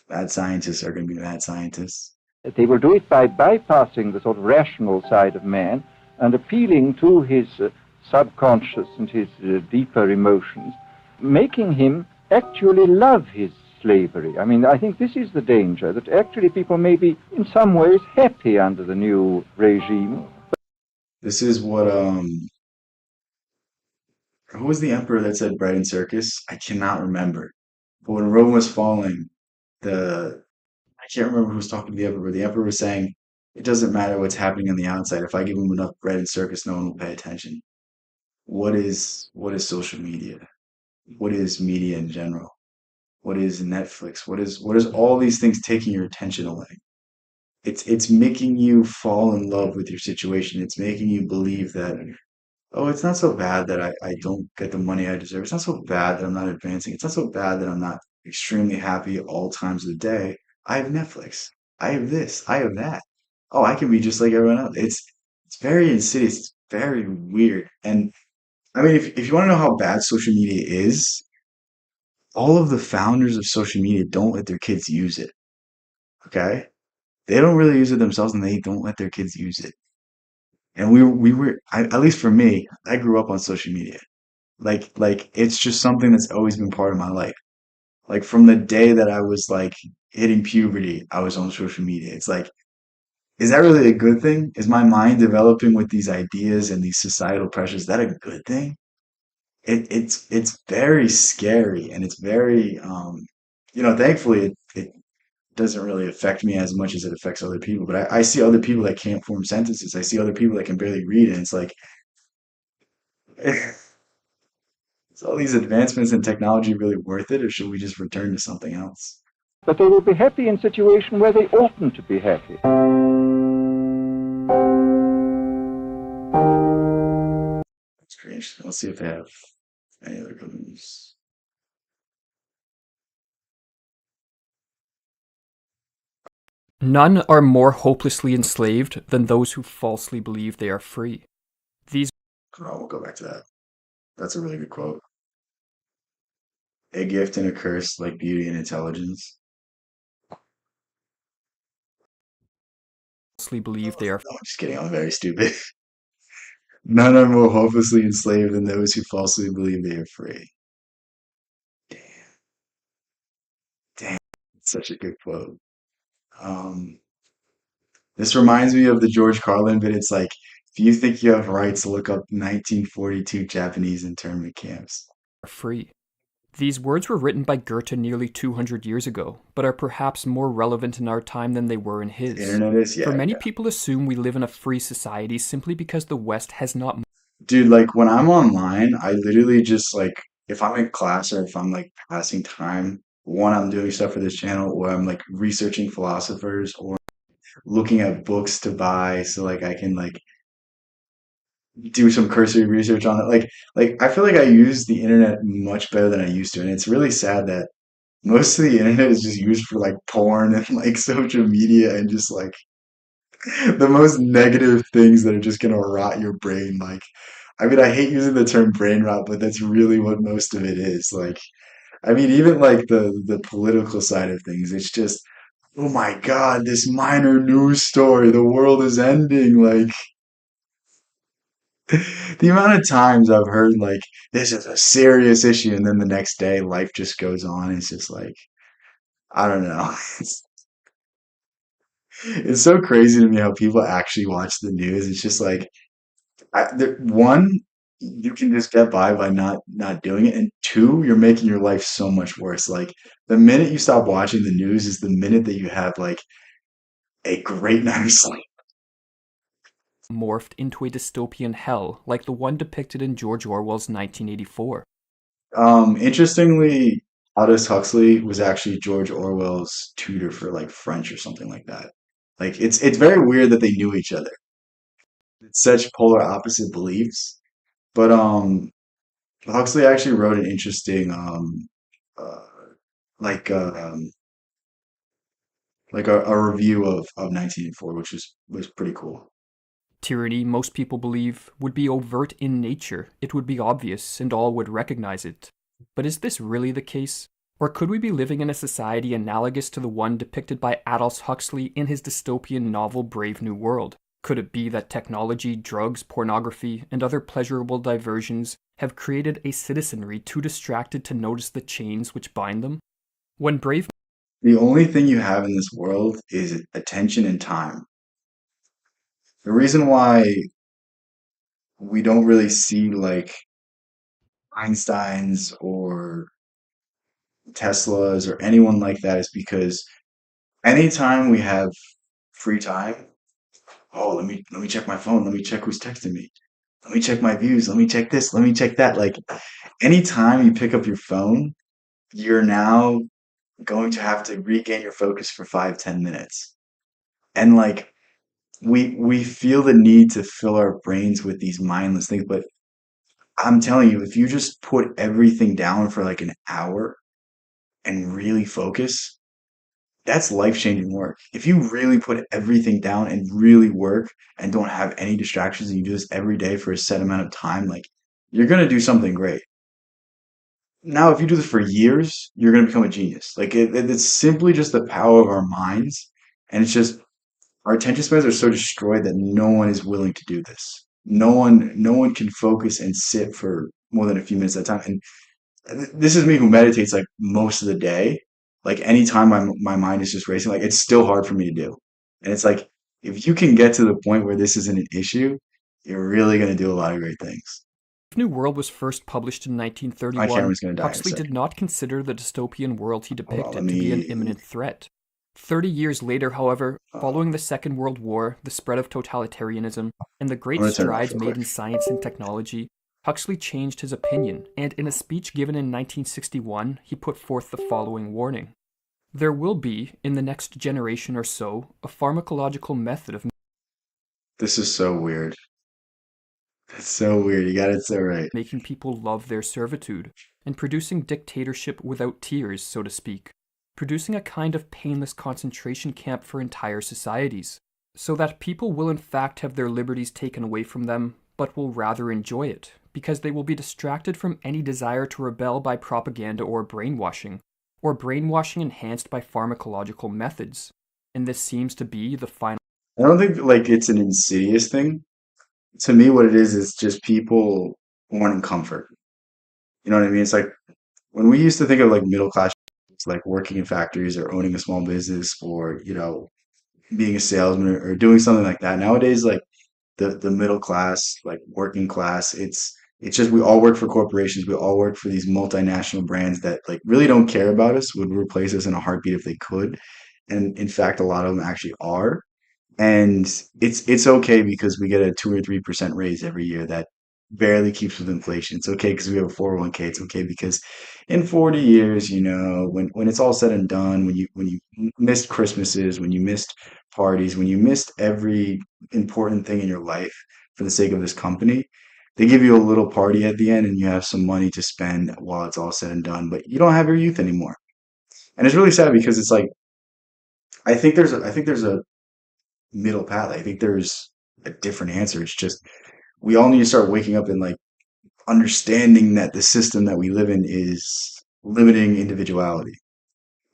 Speaker 1: mad scientists are going to be mad scientists.
Speaker 3: They will do it by bypassing the sort of rational side of man and appealing to his subconscious and his deeper emotions, making him actually love his slavery. I mean, I think this is the danger, that actually people may be in some ways happy under the new regime.
Speaker 1: This is what who was the emperor that said bread and circus? I cannot remember. But when Rome was falling, the I can't remember who was talking to the emperor. The emperor was saying, "It doesn't matter what's happening on the outside. If I give them enough bread and circus, no one will pay attention." What is social media? What is media in general? What is Netflix? What is all these things taking your attention away? It's making you fall in love with your situation. It's making you believe that, oh, it's not so bad that I don't get the money I deserve. It's not so bad that I'm not advancing. It's not so bad that I'm not extremely happy at all times of the day. I have Netflix. I have this. I have that. Oh, I can be just like everyone else. It's very insidious. It's very weird. And I mean, if you want to know how bad social media is, all of the founders of social media don't let their kids use it. Okay? They don't really use it themselves and they don't let their kids use it. And at least for me, I grew up on social media. Like it's just something that's always been part of my life. Like from the day that I was like hitting puberty, I was on social media. It's like, is that really a good thing? Is my mind developing with these ideas and these societal pressures? Is that a good thing? It's very scary and it's very thankfully it doesn't really affect me as much as it affects other people. But I see other people that can't form sentences. I see other people that can barely read, and it's like, is all these advancements in technology really worth it, or should we just return to something else?
Speaker 3: But they will be happy in situations where they oughtn't to be happy.
Speaker 1: That's great. Let's see if they have any other good news.
Speaker 5: None are more hopelessly enslaved than those who falsely believe they are free. These
Speaker 1: Oh, we'll go back to that. That's a really good quote. A gift and a curse, like beauty and intelligence.
Speaker 5: falsely believe they are
Speaker 1: No, I'm just kidding. I'm very stupid. None are more hopelessly enslaved than those who falsely believe they are free. Damn, damn, such a good quote. Um, this reminds me of the George Carlin bit. It's like, if you think you have rights, look up 1942 Japanese internment camps.
Speaker 5: free. These words were written by Goethe nearly 200 years ago, but are perhaps more relevant in our time than they were in
Speaker 1: The
Speaker 5: his.
Speaker 1: internet is,
Speaker 5: For
Speaker 1: yeah,
Speaker 5: many
Speaker 1: yeah.
Speaker 5: people assume we live in a free society simply because the West has not
Speaker 1: Dude, like when I'm online, I literally just like, if I'm in class or if I'm like passing time, one, I'm doing stuff for this channel, or I'm like researching philosophers or looking at books to buy so like I can like do some cursory research on it. Like I feel like I use the internet much better than I used to, and it's really sad that most of the internet is just used for like porn and like social media and just like the most negative things that are just gonna rot your brain. Like, I mean, I hate using the term brain rot, but that's really what most of it is. Like, I mean, even like the political side of things, it's just, oh my God, this minor news story, the world is ending. Like, the amount of times I've heard like this is a serious issue, and then the next day life just goes on. It's just like, I don't know. It's so crazy to me how people actually watch the news. It's just like, one, you can just get by not doing it, and two, you're making your life so much worse. Like the minute you stop watching the news is the minute that you have like a great night of sleep.
Speaker 5: morphed into a dystopian hell like the one depicted in George Orwell's 1984.
Speaker 1: Interestingly, Aldous Huxley was actually George Orwell's tutor for like French or something like that. Like it's very weird that they knew each other. It's such polar opposite beliefs. But Huxley actually wrote an interesting uh like like a review of 1984, which was pretty cool.
Speaker 5: Tyranny, most people believe, would be overt in nature. It would be obvious, and all would recognize it. But is this really the case? Or could we be living in a society analogous to the one depicted by Aldous Huxley in his dystopian novel Brave New World? Could it be that technology, drugs, pornography, and other pleasurable diversions have created a citizenry too distracted to notice the chains which bind them? When Brave
Speaker 1: The only thing you have in this world is attention and time. The reason why we don't really see like Einsteins or Teslas or anyone like that is because anytime we have free time, oh, let me check my phone, let me check who's texting me, let me check my views, let me check this, let me check that. Like anytime you pick up your phone, you're now going to have to regain your focus for 5, 10 minutes. And like we feel the need to fill our brains with these mindless things, but I'm telling you, if you just put everything down for like an hour and really focus, that's life-changing work. If you really put everything down and really work and don't have any distractions and you do this every day for a set amount of time, like you're gonna do something great. Now, if you do this for years, you're gonna become a genius. Like it's simply just the power of our minds, and it's just our attention spans are so destroyed that no one is willing to do this. No one can focus and sit for more than a few minutes at a time. And this is me who meditates like most of the day. Like anytime my mind is just racing, like it's still hard for me to do. And it's like if you can get to the point where this isn't an issue, you're really gonna do a lot of great things.
Speaker 5: New World was first published in
Speaker 1: My
Speaker 5: 1931,
Speaker 1: camera's gonna die in a
Speaker 5: Huxley did
Speaker 1: second.
Speaker 5: not consider the dystopian world he
Speaker 1: Hold on, let
Speaker 5: depicted to be an
Speaker 1: me.
Speaker 5: imminent threat. 30 years later, however,
Speaker 1: Uh,
Speaker 5: following the Second World War, the spread of totalitarianism, and the
Speaker 1: I'm
Speaker 5: great
Speaker 1: gonna turn it off
Speaker 5: strides
Speaker 1: real
Speaker 5: made
Speaker 1: quick.
Speaker 5: in science and technology, Huxley changed his opinion, and in a speech given in 1961, he put forth the following warning. There will be, in the next generation or so, a pharmacological method of
Speaker 1: This is so weird. It's so weird. You got it so right.
Speaker 5: making people love their servitude, and producing dictatorship without tears, so to speak, producing a kind of painless concentration camp for entire societies, so that people will in fact have their liberties taken away from them, but will rather enjoy it, because they will be distracted from any desire to rebel by propaganda or brainwashing enhanced by pharmacological methods. And this seems to be the final
Speaker 1: I don't think like it's an insidious thing. To me, what it is just people wanting comfort. You know what I mean? It's like when we used to think of like middle class, it's like working in factories or owning a small business or, being a salesman or doing something like that. Nowadays, like the middle class, like working class, it's just we all work for corporations. We all work for these multinational brands that like really don't care about us, would replace us in a heartbeat if they could. And in fact, a lot of them actually are. And it's okay because we get a 2 or 3% raise every year that barely keeps with inflation. It's okay because we have a 401k. It's okay because in 40 years, when it's all said and done, when you missed Christmases, when you missed parties, when you missed every important thing in your life for the sake of this company, they give you a little party at the end and you have some money to spend while it's all said and done, but you don't have your youth anymore. And it's really sad because it's like I think there's a middle path. I think there's a different answer. It's just we all need to start waking up and like understanding that the system that we live in is limiting individuality.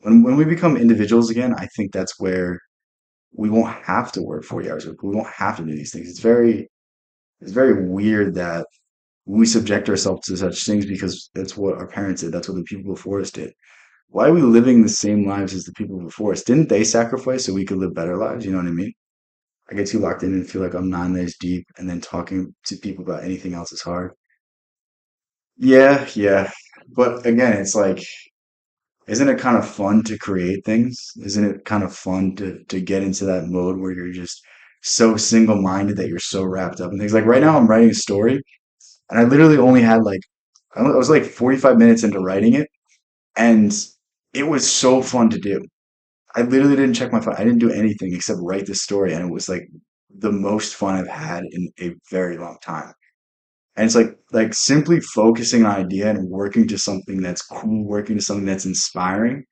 Speaker 1: When we become individuals again, I think that's where we won't have to work 40 hours a week. We won't have to do these things. It's very weird that we subject ourselves to such things because that's what our parents did. That's what the people before us did. Why are we living the same lives as the people before us? Didn't they sacrifice so we could live better lives? You know what I mean? I get too locked in and feel like I'm 9 layers deep, and then talking to people about anything else is hard. Yeah, yeah. But again, it's like, isn't it kind of fun to create things? Isn't it kind of fun to get into that mode where you're just so single-minded that you're so wrapped up in things? Like right now, I'm writing a story, and I literally only had like, I was like 45 minutes into writing it, and it was so fun to do. I literally didn't check my phone. I didn't do anything except write this story, and it was like the most fun I've had in a very long time. And it's like simply focusing on an idea and working to something that's cool, working to something that's inspiring.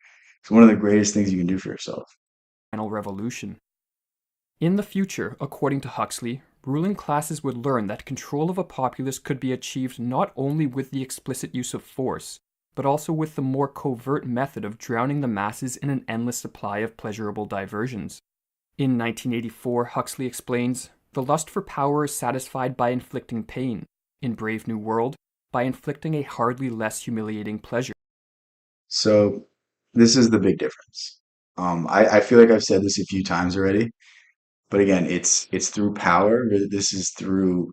Speaker 1: It's one of the greatest things you can do for yourself.
Speaker 5: revolution. In the future, according to Huxley, ruling classes would learn that control of a populace could be achieved not only with the explicit use of force, but also with the more covert method of drowning the masses in an endless supply of pleasurable diversions. In 1984, Huxley explains, "The lust for power is satisfied by inflicting pain. In Brave New World, by inflicting a hardly less humiliating pleasure."
Speaker 1: So this is the big difference. I feel like I've said this a few times already, but again, it's through power. This is through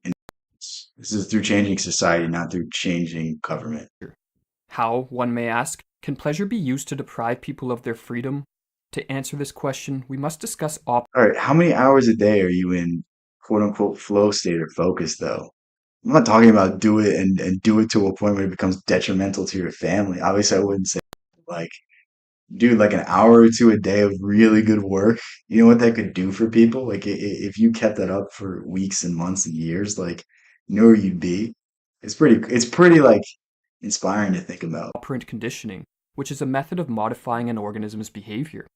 Speaker 1: this is through changing society, not through changing government.
Speaker 5: How, one may ask, can pleasure be used to deprive people of their freedom? To answer this question, we must discuss
Speaker 1: All right, how many hours a day are you in quote unquote flow state or focus though? I'm not talking about do it and do it to a point where it becomes detrimental to your family. Obviously, I wouldn't say like, dude, like an hour or two a day of really good work. You know what that could do for people? Like if you kept that up for weeks and months and years, like you know where you'd be. It's pretty like inspiring to think about.
Speaker 5: operant conditioning, which is a method of modifying an organism's behavior.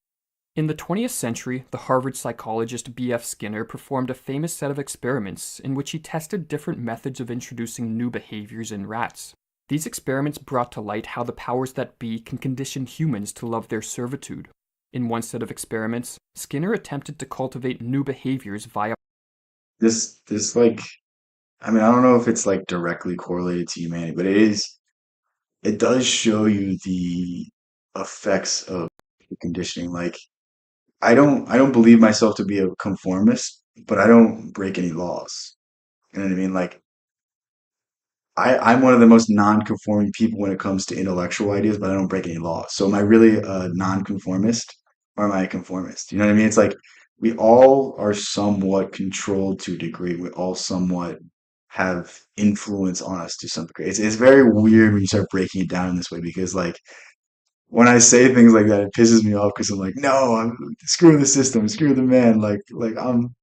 Speaker 5: In the 20th century, the Harvard psychologist B.F. Skinner performed a famous set of experiments in which he tested different methods of introducing new behaviors in rats. These experiments brought to light how the powers that be can condition humans to love their servitude. In one set of experiments, Skinner attempted to cultivate new behaviors via
Speaker 1: This like I mean, I don't know if it's like directly correlated to humanity, but it does show you the effects of conditioning. Like I don't believe myself to be a conformist, but I don't break any laws. You know what I mean? Like I'm one of the most non-conforming people when it comes to intellectual ideas, but I don't break any laws. So am I really a non-conformist or am I a conformist? You know what I mean? It's like we all are somewhat controlled to a degree. We all somewhat have influence on us to some degree. It's very weird when you start breaking it down in this way because like when I say things like that, it pisses me off because I'm like, no, screw the system, screw the man. Like I'm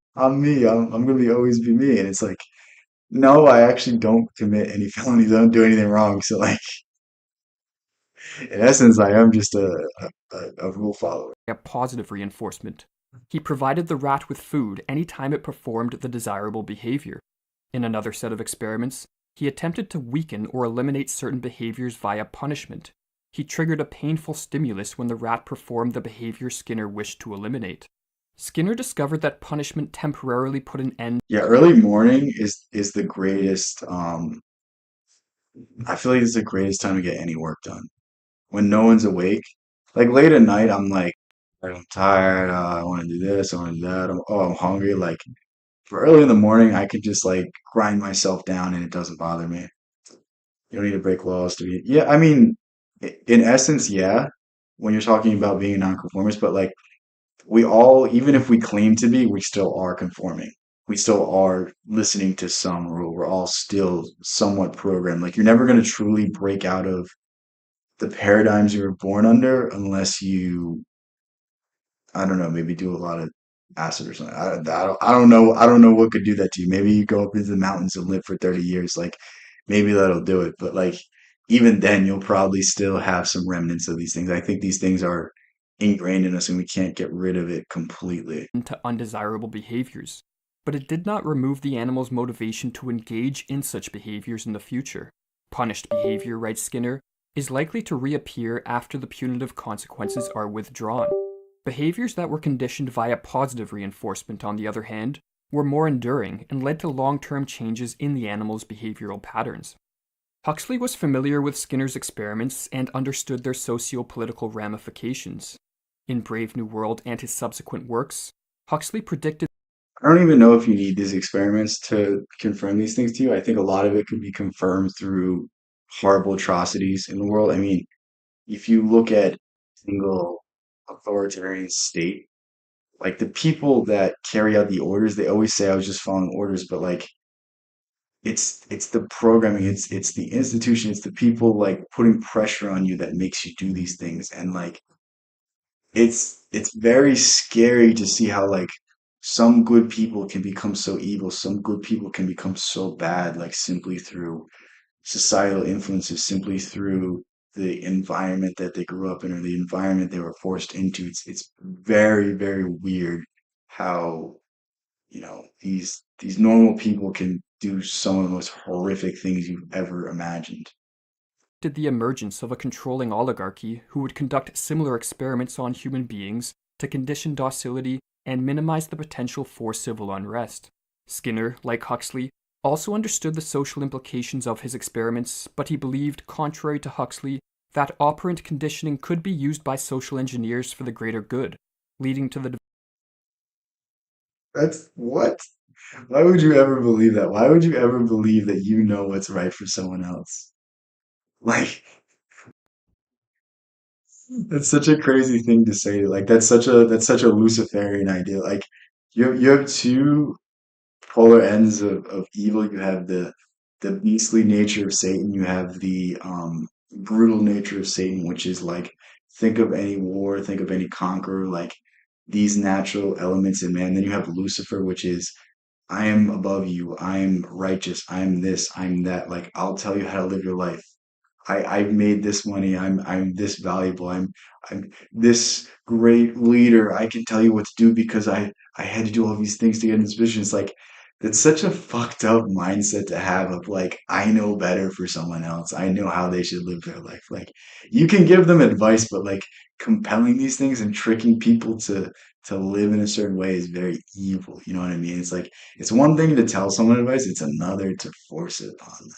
Speaker 1: me. I'm gonna be always be me. And it's like no, I actually don't commit any felonies. I don't do anything wrong. So, like, in essence, I am just a rule follower.
Speaker 5: positive reinforcement. He provided the rat with food anytime it performed the desirable behavior. In another set of experiments, he attempted to weaken or eliminate certain behaviors via punishment. He triggered a painful stimulus when the rat performed the behavior Skinner wished to eliminate. Skinner discovered that punishment temporarily put an end.
Speaker 1: Yeah, early morning is the greatest. I feel like it's the greatest time to get any work done when no one's awake. Like late at night, I'm like, I'm tired. I want to do this. I want to do that. I'm hungry. Like for early in the morning, I could just like grind myself down and it doesn't bother me. You don't need to break laws to be. Yeah, I mean, in essence, yeah. When you're talking about being a nonconformist, but like we all, even if we claim to be, we still are conforming. We still are listening to some rule. We're all still somewhat programmed. Like you're never going to truly break out of the paradigms you were born under unless you, I don't know, maybe do a lot of acid or something. I don't know. I don't know what could do that to you. Maybe you go up into the mountains and live for 30 years. Like maybe that'll do it. But like even then, you'll probably still have some remnants of these things. I think these things are ingrained in us and we can't get rid of it completely.
Speaker 5: To undesirable behaviors, but it did not remove the animal's motivation to engage in such behaviors in the future. Punished behavior, writes Skinner, is likely to reappear after the punitive consequences are withdrawn. Behaviors that were conditioned via positive reinforcement, on the other hand, were more enduring and led to long-term changes in the animal's behavioral patterns. Huxley was familiar with Skinner's experiments and understood their socio-political ramifications. In Brave New World and his subsequent works, Huxley predicted.
Speaker 1: I don't even know if you need these experiments to confirm these things to you. I think a lot of it could be confirmed through horrible atrocities in the world. I mean, if you look at a single authoritarian state, like the people that carry out the orders, they always say I was just following orders, but like it's the programming, it's the institution, it's the people like putting pressure on you that makes you do these things. And like it's very scary to see how like some good people can become so evil, some good people can become so bad, like simply through societal influences, simply through the environment that they grew up in or the environment they were forced into. It's very, very weird how, these normal people can do some of the most horrific things you've ever imagined.
Speaker 5: Did the emergence of a controlling oligarchy who would conduct similar experiments on human beings to condition docility and minimize the potential for civil unrest. Skinner, like Huxley, also understood the social implications of his experiments, but he believed, contrary to Huxley, that operant conditioning could be used by social engineers for the greater good, leading to the
Speaker 1: That's what? Why would you ever believe that? Why would you ever believe that you know what's right for someone else? Like, that's such a crazy thing to say. Like, that's such a Luciferian idea. Like, you have two polar ends of evil. You have the beastly nature of Satan. You have the brutal nature of Satan, which is like, think of any war, think of any conqueror, like these natural elements in man. Then you have Lucifer, which is I am above you. I'm righteous. I'm this. I'm that. Like I'll tell you how to live your life. I've made this money. I'm this valuable. I'm this great leader. I can tell you what to do because I had to do all these things to get in this position. It's like that's such a fucked up mindset to have of like I know better for someone else. I know how they should live their life. Like you can give them advice, but like compelling these things and tricking people to live in a certain way is very evil. You know what I mean? It's like it's one thing to tell someone advice, it's another to force it on them.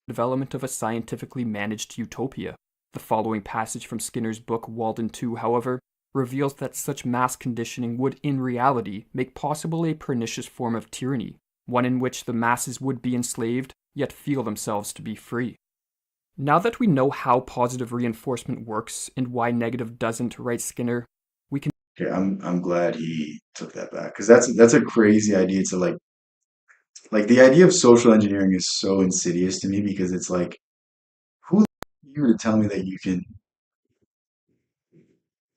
Speaker 5: development of a scientifically managed utopia. The following passage from Skinner's book Walden 2, however, reveals that such mass conditioning would in reality make possible a pernicious form of tyranny, one in which the masses would be enslaved, yet feel themselves to be free. Now that we know how positive reinforcement works and why negative doesn't, writes Skinner, we can
Speaker 1: Okay, I'm glad he took that back because that's a crazy idea to like the idea of social engineering is so insidious to me because it's like who are you to tell me that you can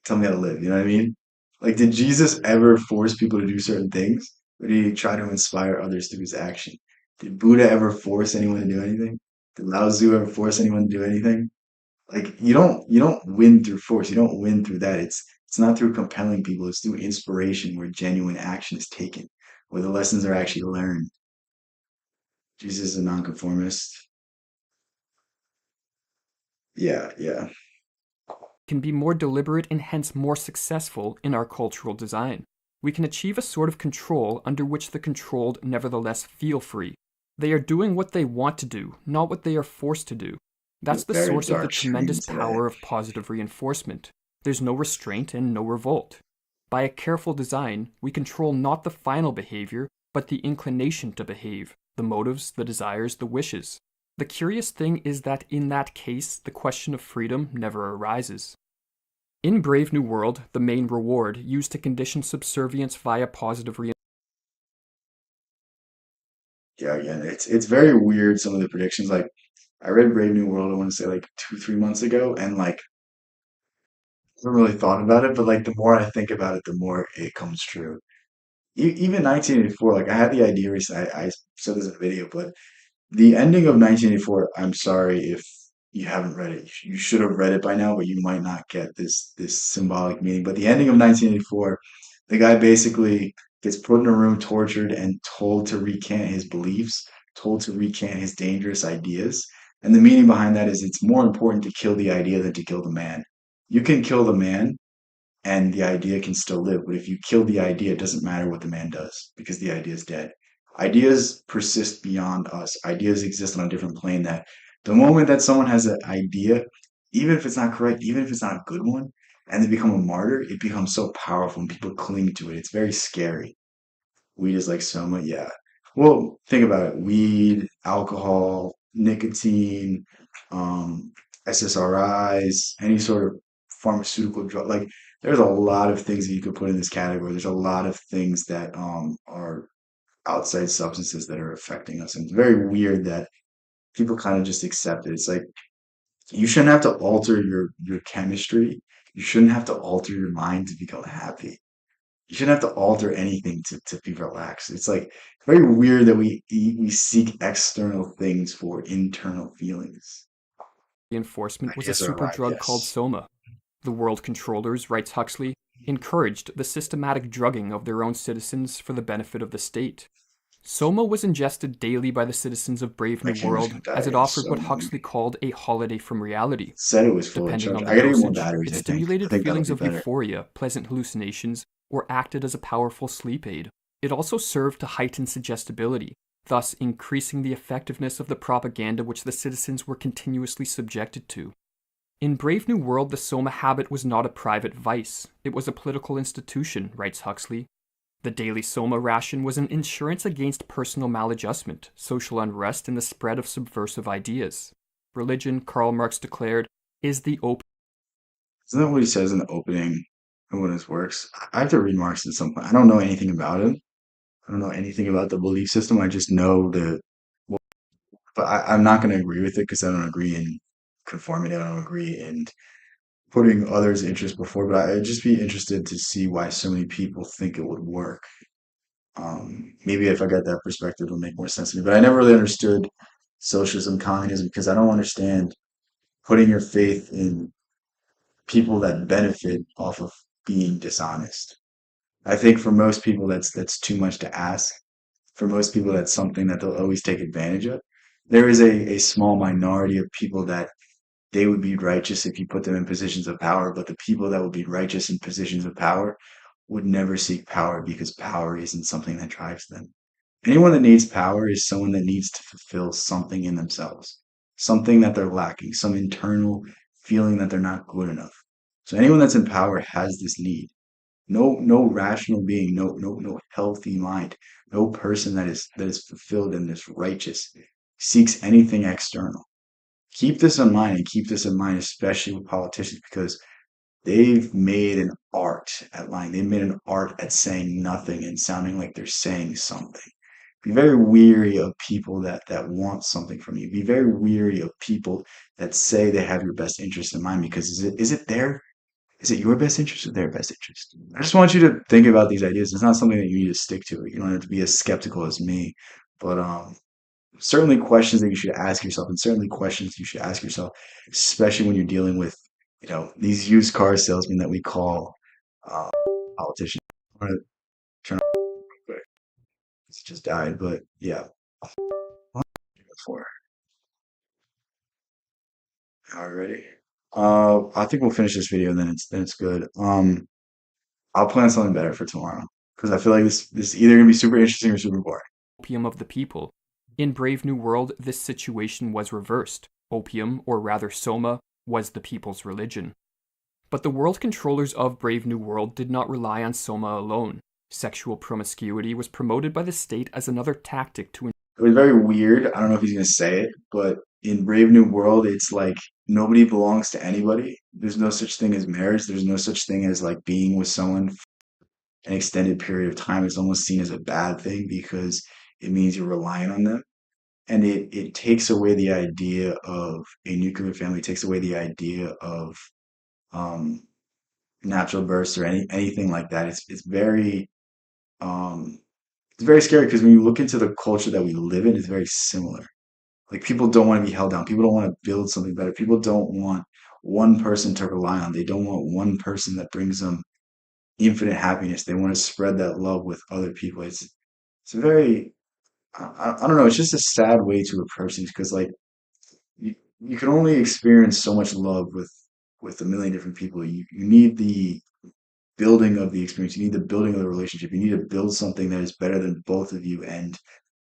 Speaker 1: tell me how to live? You know what I mean? Like, did Jesus ever force people to do certain things? Or did he try to inspire others through his action? Did Buddha ever force anyone to do anything? Did Lao Tzu ever force anyone to do anything? Like, you don't win through force. You don't win through that. It's not through compelling people. It's through inspiration where genuine action is taken, where the lessons are actually learned. Jesus is a nonconformist. Yeah, yeah.
Speaker 5: be more deliberate and hence more successful in our cultural design. We can achieve a sort of control under which the controlled nevertheless feel free. They are doing what they want to do, not what they are forced to do. That's the
Speaker 1: Very
Speaker 5: source of the
Speaker 1: dark stream
Speaker 5: tremendous
Speaker 1: today.
Speaker 5: power of positive reinforcement. There's no restraint and no revolt. By a careful design, we control not the final behavior, but the inclination to behave, the motives, the desires, the wishes. The curious thing is that in that case, the question of freedom never arises. In Brave New World, the main reward used to condition subservience via positive reinforcement.
Speaker 1: Yeah, again, it's very weird some of the predictions. Like I read Brave New World, I want to say like 2, 3 months ago, and like I haven't really thought about it, but like the more I think about it, the more it comes true. Even 1984, like I had the idea recently, I said this in a video, but the ending of 1984, I'm sorry if you haven't read it. You should have read it by now, but you might not get this symbolic meaning. But the ending of 1984, the guy basically gets put in a room, tortured, and told to recant his beliefs, told to recant his dangerous ideas. And the meaning behind that is it's more important to kill the idea than to kill the man. You can kill the man, and the idea can still live. But if you kill the idea, it doesn't matter what the man does because the idea is dead. Ideas persist beyond us. Ideas exist on a different plane that the moment that someone has an idea, even if it's not correct, even if it's not a good one, and they become a martyr, it becomes so powerful and people cling to it. It's very scary. Weed is like soma, yeah. Well, think about it. Weed, alcohol, nicotine, um, SSRIs, any sort of pharmaceutical drug. Like, there's a lot of things that you could put in this category. There's a lot of things that are outside substances that are affecting us. And it's very weird that people kind of just accept it. It's like you shouldn't have to alter your chemistry. You shouldn't have to alter your mind to become happy. You shouldn't have to alter anything to be relaxed. It's like very weird that we seek external things for internal feelings.
Speaker 5: enforcement was a
Speaker 1: Ideas are alive,
Speaker 5: superdrug called
Speaker 1: yes.
Speaker 5: soma. The world controllers, writes Huxley, encouraged the systematic drugging of their own citizens for the benefit of the state. Soma was ingested daily by the citizens of Brave
Speaker 1: My
Speaker 5: New
Speaker 1: camera's
Speaker 5: World
Speaker 1: gonna die
Speaker 5: as it
Speaker 1: again
Speaker 5: offered
Speaker 1: so
Speaker 5: what
Speaker 1: long.
Speaker 5: Huxley called a holiday from reality.
Speaker 1: Said it was fully
Speaker 5: Depending
Speaker 1: charged.
Speaker 5: on the
Speaker 1: I gotta get more
Speaker 5: dosage,
Speaker 1: batteries,
Speaker 5: it
Speaker 1: I think. I
Speaker 5: stimulated
Speaker 1: think that'll
Speaker 5: feelings
Speaker 1: be
Speaker 5: of
Speaker 1: better.
Speaker 5: euphoria, pleasant hallucinations, or acted as a powerful sleep aid. It also served to heighten suggestibility, thus increasing the effectiveness of the propaganda which the citizens were continuously subjected to. In Brave New World, the soma habit was not a private vice. It was a political institution, writes Huxley. The daily soma ration was an insurance against personal maladjustment, social unrest, and the spread of subversive ideas. Religion, Karl Marx declared, is the open.
Speaker 1: Isn't that what he says in the opening of one of his works? I have to read Marx at some point. I don't know anything about him. I don't know anything about the belief system. I just know well, but I'm not going to agree with it because I don't agree in conformity. I don't agree in putting others' interests before. But I'd just be interested to see why so many people think it would work. Maybe if I got that perspective, it'll make more sense to me. But I never really understood socialism, communism, because I don't understand putting your faith in people that benefit off of being dishonest. I think for most people that's too much to ask. For most people, that's something that they'll always take advantage of. There is a small minority of people that they would be righteous if you put them in positions of power, but the people that would be righteous in positions of power would never seek power because power isn't something that drives them. Anyone that needs power is someone that needs to fulfill something in themselves, something that they're lacking, some internal feeling that they're not good enough. So anyone that's in power has this need. No rational being, no healthy mind, no person that is fulfilled and is righteous seeks anything external. Keep this in mind and keep this in mind, especially with politicians, because they've made an art at lying. They've made an art at saying nothing and sounding like they're saying something. Be very weary of people that want something from you. Be very weary of people that say they have your best interest in mind because is it your best interest or their best interest? I just want you to think about these ideas. It's not something that you need to stick to. You don't have to be as skeptical as me, but certainly questions that you should ask yourself, and certainly questions you should ask yourself, especially when you're dealing with, these used car salesmen that we call uh, politicians. I'm gonna turn off real quick. It just died, but yeah. Before. Alrighty. I think we'll finish this video and then it's good. I'll plan something better for tomorrow because I feel like this is either gonna be super interesting or super boring.
Speaker 5: Opium of the people. In Brave New World, this situation was reversed. Opium, or rather soma, was the people's religion. But the world controllers of Brave New World did not rely on soma alone. Sexual promiscuity was promoted by the state as another tactic to.
Speaker 1: It was very weird. I don't know if he's gonna say it, but in Brave New World, it's like nobody belongs to anybody. There's no such thing as marriage. There's no such thing as like being with someone for an extended period of time. It's almost seen as a bad thing because it means you're relying on them. And it takes away the idea of a nuclear family, it takes away the idea of um, natural births or anything like that. Um, it's very scary because when you look into the culture that we live in, it's very similar. Like people don't want to be held down. People don't want to build something better. People don't want one person to rely on. They don't want one person that brings them infinite happiness. They want to spread that love with other people. It's a very I don't know. It's just a sad way to approach things because like you can only experience so much love with a million different people. You need the building of the experience. You need the building of the relationship. You need to build something that is better than both of you, and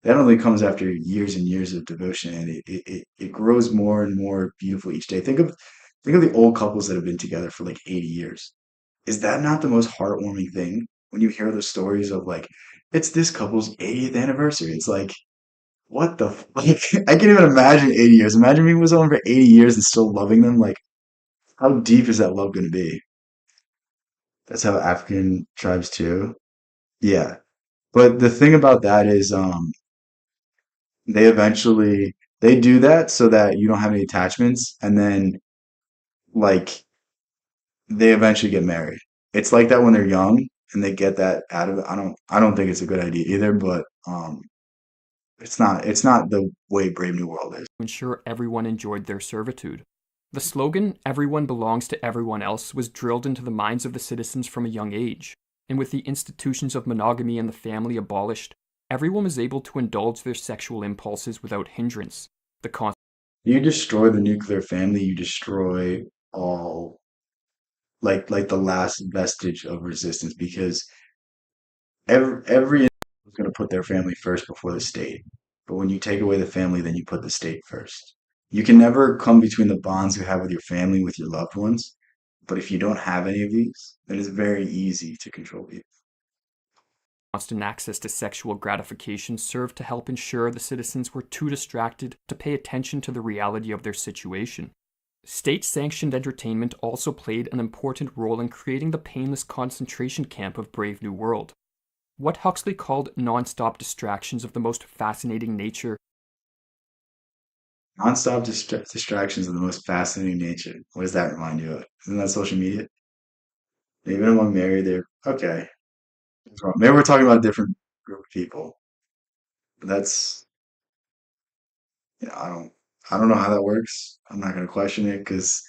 Speaker 1: that only comes after years and years of devotion, and it grows more and more beautiful each day. Think of the old couples that have been together for like 80 years. Is that not the most heartwarming thing when you hear the stories of like it's this couple's 80th anniversary? It's like what the like I can't even imagine 80 years. Imagine being with someone for 80 years and still loving them. Like how deep is that love going to be? That's how African tribes too. Yeah. But the thing about that is they eventually they do that so that you don't have any attachments and then like they eventually get married. It's like that when they're young and they get that out of it. I don't think it's a good idea either, but it's not the way Brave New World is.
Speaker 5: ensure everyone enjoyed their servitude. The slogan, everyone belongs to everyone else, was drilled into the minds of the citizens from a young age, and with the institutions of monogamy and the family abolished, everyone was able to indulge their sexual impulses without hindrance. The
Speaker 1: You destroy the nuclear family, you destroy all like the last vestige of resistance because every individual is going to put their family first before the state. But when you take away the family, then you put the state first. You can never come between the bonds you have with your family, with your loved ones. But if you don't have any of these, then it's very easy to control people.
Speaker 5: constant access to sexual gratification served to help ensure the citizens were too distracted to pay attention to the reality of their situation. State-sanctioned entertainment also played an important role in creating the painless concentration camp of Brave New World. What Huxley called non-stop distractions of the most fascinating nature.
Speaker 1: Non-stop distractions of the most fascinating nature. What does that remind you of? Isn't that social media? Even among married, they're okay. Maybe we're talking about a different group of people. But that's, I don't know how that works. I'm not going to question it because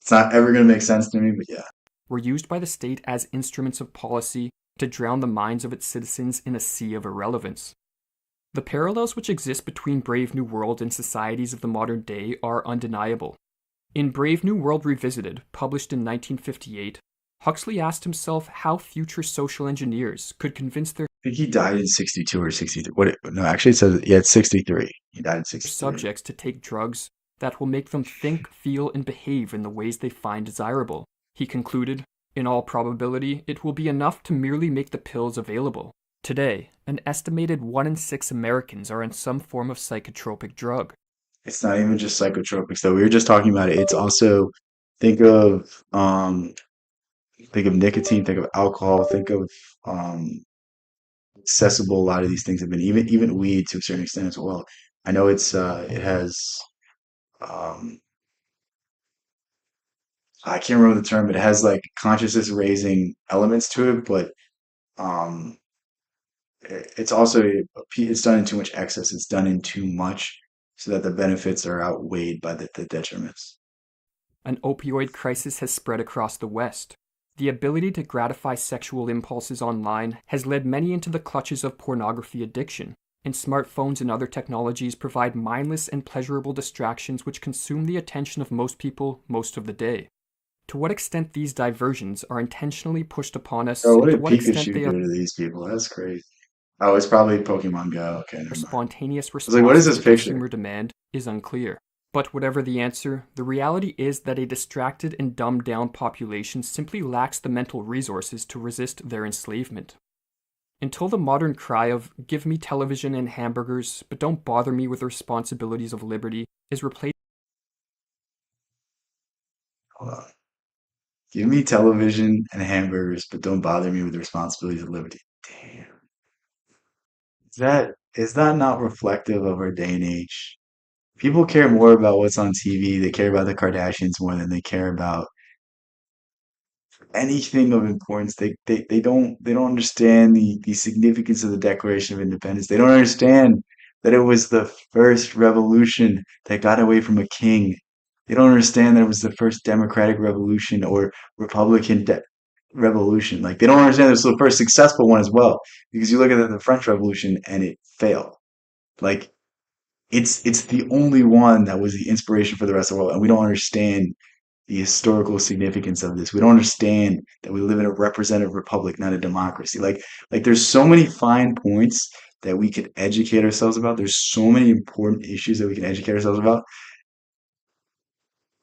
Speaker 1: it's not ever going to make sense to me. But yeah,
Speaker 5: Were used by the state as instruments of policy to drown the minds of its citizens in a sea of irrelevance. The parallels which exist between Brave New World and societies of the modern day are undeniable. In Brave New World Revisited, published in 1958, Huxley asked himself how future social engineers could convince their
Speaker 1: I think he died in 62 or 63. What? No, actually, it says yeah, it's 63. He died in 63.
Speaker 5: subjects to take drugs that will make them think, feel, and behave in the ways they find desirable. He concluded, in all probability, it will be enough to merely make the pills available. Today, an estimated 1 in 6 Americans are on some form of psychotropic drug.
Speaker 1: It's not even just psychotropics though. We were just talking about it. It's also think of um think of nicotine, think of alcohol, think of um accessible. A lot of these things have been even weed to a certain extent as well. I know it has um I can't remember the term, but it has like consciousness raising elements to it, but um it's also it's done in too much excess. It's done in too much so that the benefits are outweighed by the detriments.
Speaker 5: An opioid crisis has spread across the West. The ability to gratify sexual impulses online has led many into the clutches of pornography addiction, and smartphones and other technologies provide mindless and pleasurable distractions which consume the attention of most people most of the day. To what extent these diversions are intentionally pushed upon us,
Speaker 1: Oh, what
Speaker 5: and to
Speaker 1: did
Speaker 5: what extent
Speaker 1: Pikachu
Speaker 5: they
Speaker 1: do to these people? That's crazy. Oh, it's probably Pokemon Go. Okay,
Speaker 5: are
Speaker 1: never mind.
Speaker 5: spontaneous
Speaker 1: I was like, what is
Speaker 5: responses
Speaker 1: this
Speaker 5: to
Speaker 1: picture?
Speaker 5: consumer demand is unclear. But whatever the answer, the reality is that a distracted and dumbed down population simply lacks the mental resources to resist their enslavement. Until the modern cry of "give me television and hamburgers, but don't bother me with the responsibilities of liberty" is replaced
Speaker 1: Hold on. Give me television and hamburgers, but don't bother me with the responsibilities of liberty. Damn. Is that not reflective of our day and age? People care more about what's on TV. They care about the Kardashians more than they care about anything of importance. They don't understand the significance of the Declaration of Independence. They don't understand that it was the first revolution that got away from a king. They don't understand that it was the first democratic revolution or revolution. Like they don't understand it was the first successful one as well. Because you look at the French Revolution and it failed. Like it's the only one that was the inspiration for the rest of the world, and we don't understand the historical significance of this. We don't understand that we live in a representative republic, not a democracy. Like there's so many fine points that we could educate ourselves about. There's so many important issues that we can educate ourselves about.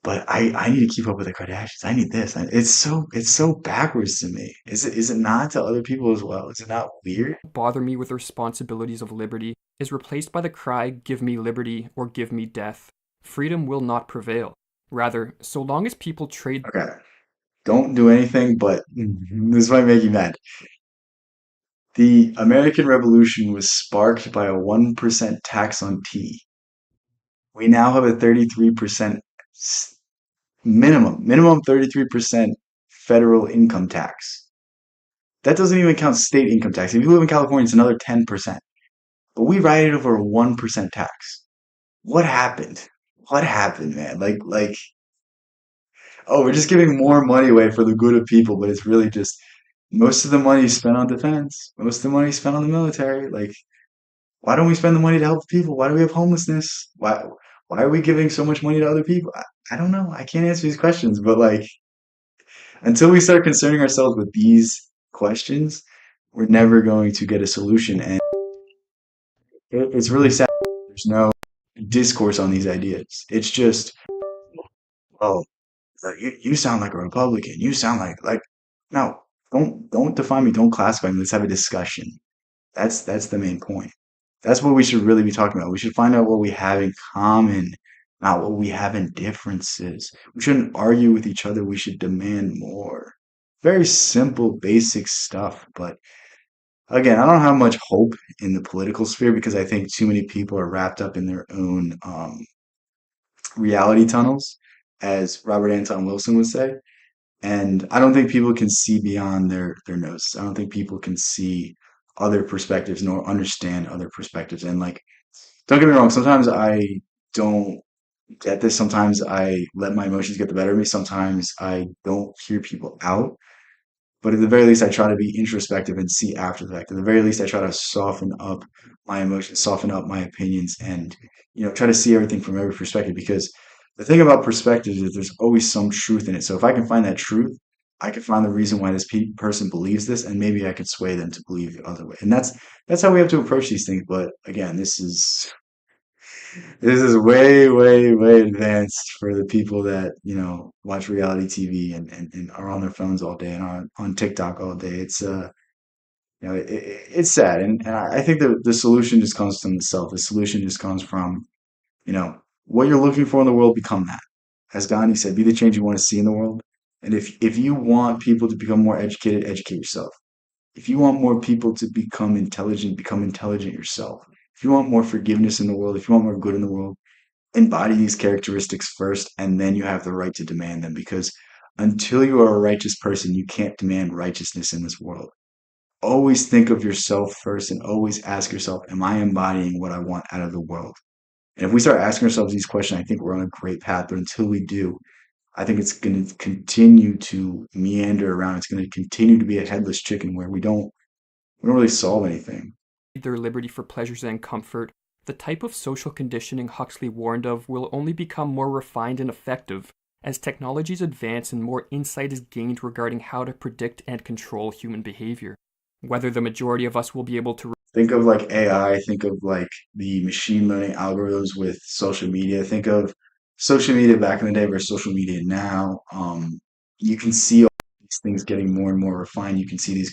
Speaker 1: But I need to keep up with the Kardashians. I need this. It's so backwards to me. Is it not to other people as well? Is it not weird?
Speaker 5: bother me with the responsibilities of liberty is replaced by the cry "give me liberty" or "give me death." Freedom will not prevail. Rather, so long as people trade
Speaker 1: Okay. Don't do anything, but this might make you mad. The American Revolution was sparked by a 1% tax on tea. We now have a 33% minimum 33% federal income tax. That doesn't even count state income tax. If you live in California, it's another 10%. But we ride it over a 1% tax. What happened? What happened, man? Like Oh, we're just giving more money away for the good of people, but it's really just most of the money is spent on defense. Most of the money is spent on the military. Like, why don't we spend the money to help people? Why do we have homelessness? Why are we giving so much money to other people? I don't know. I can't answer these questions, but like until we start concerning ourselves with these questions, we're never going to get a solution. And it's really sad. There's no discourse on these ideas. It's just, oh, you sound like a Republican. You sound like no. Don't define me. Don't classify me. Let's have a discussion. That's the main point. That's what we should really be talking about. We should find out what we have in common, not what we have in differences. We shouldn't argue with each other. We should demand more. Very simple, basic stuff. But again, I don't have much hope in the political sphere because I think too many people are wrapped up in their own reality tunnels, as Robert Anton Wilson would say. And I don't think people can see beyond their nose. I don't think people can see other perspectives nor understand other perspectives. And like, don't get me wrong, sometimes I don't get this. Sometimes I let my emotions get the better of me. Sometimes I don't hear people out. But at the very least, I try to be introspective and see after the fact. At the very least, I try to soften up my emotions, soften up my opinions, and try to see everything from every perspective. Because the thing about perspective is there's always some truth in it. So if I can find that truth, I can find the reason why this person believes this, and maybe I could sway them to believe the other way. And that's how we have to approach these things. But again, this is way, way, way advanced for the people that, watch reality TV and are on their phones all day and are on TikTok all day. It's sad. And I think the solution just comes from the self. The solution just comes from, what you're looking for in the world, become that. As Gandhi said, be the change you want to see in the world. And if you want people to become more educated, educate yourself. If you want more people to become intelligent yourself. If you want more forgiveness in the world, if you want more good in the world, embody these characteristics first, and then you have the right to demand them. Because until you are a righteous person, you can't demand righteousness in this world. Always think of yourself first and always ask yourself, am I embodying what I want out of the world? And if we start asking ourselves these questions, I think we're on a great path. But until we do, I think it's going to continue to meander around. It's going to continue to be a headless chicken where we don't really solve anything.
Speaker 5: Their liberty for pleasures and comfort, the type of social conditioning Huxley warned of will only become more refined and effective as technologies advance and more insight is gained regarding how to predict and control human behavior. Whether the majority of us will be able to
Speaker 1: Think of like AI, think of like the machine learning algorithms with social media. Think of social media back in the day versus social media now. You can see all these things getting more and more refined. You can see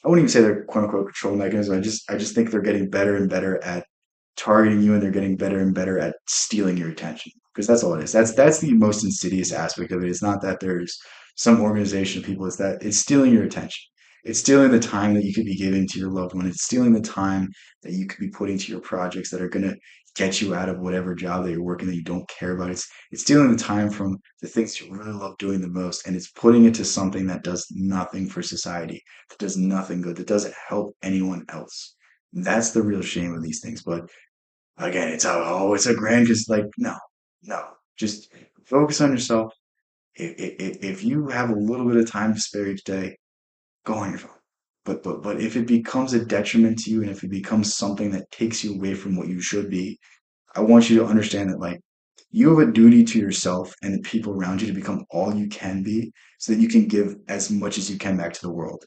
Speaker 1: I wouldn't even say they're quote unquote control mechanisms. I just think they're getting better and better at targeting you, and they're getting better and better at stealing your attention. Because that's all it is. That's the most insidious aspect of it. It's not that there's some organization of people, it's that it's stealing your attention. It's stealing the time that you could be giving to your loved one. It's stealing the time that you could be putting to your projects that are gonna get you out of whatever job that you're working that you don't care about. It's stealing the time from the things you really love doing the most, and it's putting it to something that does nothing for society, that does nothing good, that doesn't help anyone else. That's the real shame of these things. But again, it's a grand, just like, no, no, just focus on yourself. If you have a little bit of time to spare each day, go on your phone. But if it becomes a detriment to you and if it becomes something that takes you away from what you should be, I want you to understand that like you have a duty to yourself and the people around you to become all you can be so that you can give as much as you can back to the world.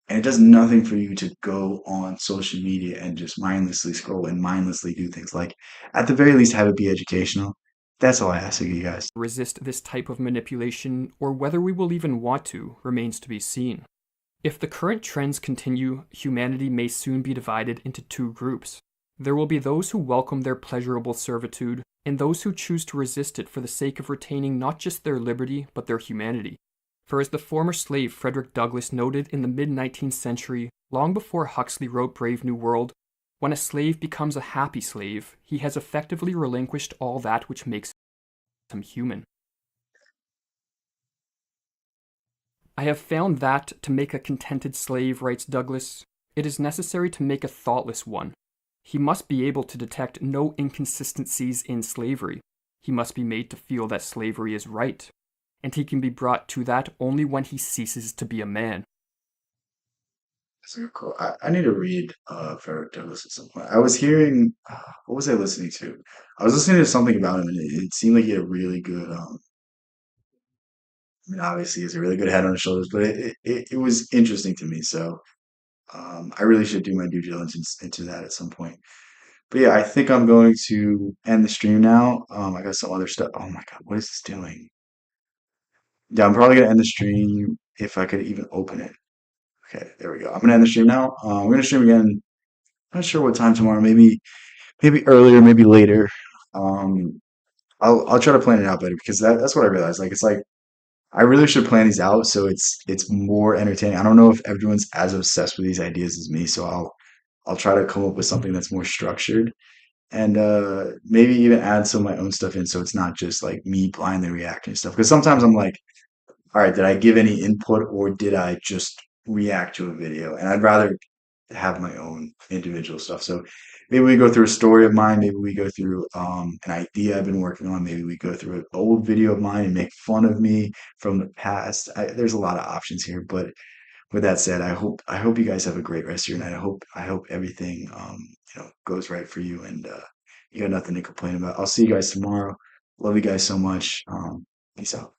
Speaker 1: And it does nothing for you to go on social media and just mindlessly scroll and mindlessly do things. Like, at the very least, have it be educational. That's all I ask of you guys.
Speaker 5: resist this type of manipulation, or whether we will even want to, remains to be seen. If the current trends continue, humanity may soon be divided into two groups. There will be those who welcome their pleasurable servitude, and those who choose to resist it for the sake of retaining not just their liberty, but their humanity. For as the former slave Frederick Douglass noted in the mid-19th century, long before Huxley wrote Brave New World, when a slave becomes a happy slave, he has effectively relinquished all that which makes him human. I have found that, to make a contented slave, writes Douglass, it is necessary to make a thoughtless one. He must be able to detect no inconsistencies in slavery. He must be made to feel that slavery is right. and he can be brought to that only when he ceases to be a man.
Speaker 1: That's a good quote. I need to read Frederick Douglass at some point. I was hearing, what was I listening to? I was listening to something about him, and it seemed like he had really good. I mean, obviously, he has a really good head on his shoulders, but it was interesting to me. So I really should do my due diligence into that at some point. But yeah, I think I'm going to end the stream now. I got some other stuff. Oh my God, what is this doing? Yeah, I'm probably gonna end the stream if I could even open it. Okay, there we go. I'm gonna end the stream now. I'm gonna stream again. Not sure what time tomorrow. Maybe earlier, maybe later. Um, I'll try to plan it out better because that's what I realized. Like it's like I really should plan these out so it's more entertaining. I don't know if everyone's as obsessed with these ideas as me, so I'll try to come up with something that's more structured and maybe even add some of my own stuff in so it's not just like me blindly reacting to stuff. Because sometimes I'm like, all right, did I give any input or did I just react to a video? And I'd rather have my own individual stuff. So maybe we go through a story of mine. Maybe we go through an idea I've been working on. Maybe we go through an old video of mine and make fun of me from the past. There's a lot of options here, but with that said, I hope you guys have a great rest of your night. I hope everything goes right for you and you got nothing to complain about. I'll see you guys tomorrow. Love you guys so much. Peace out.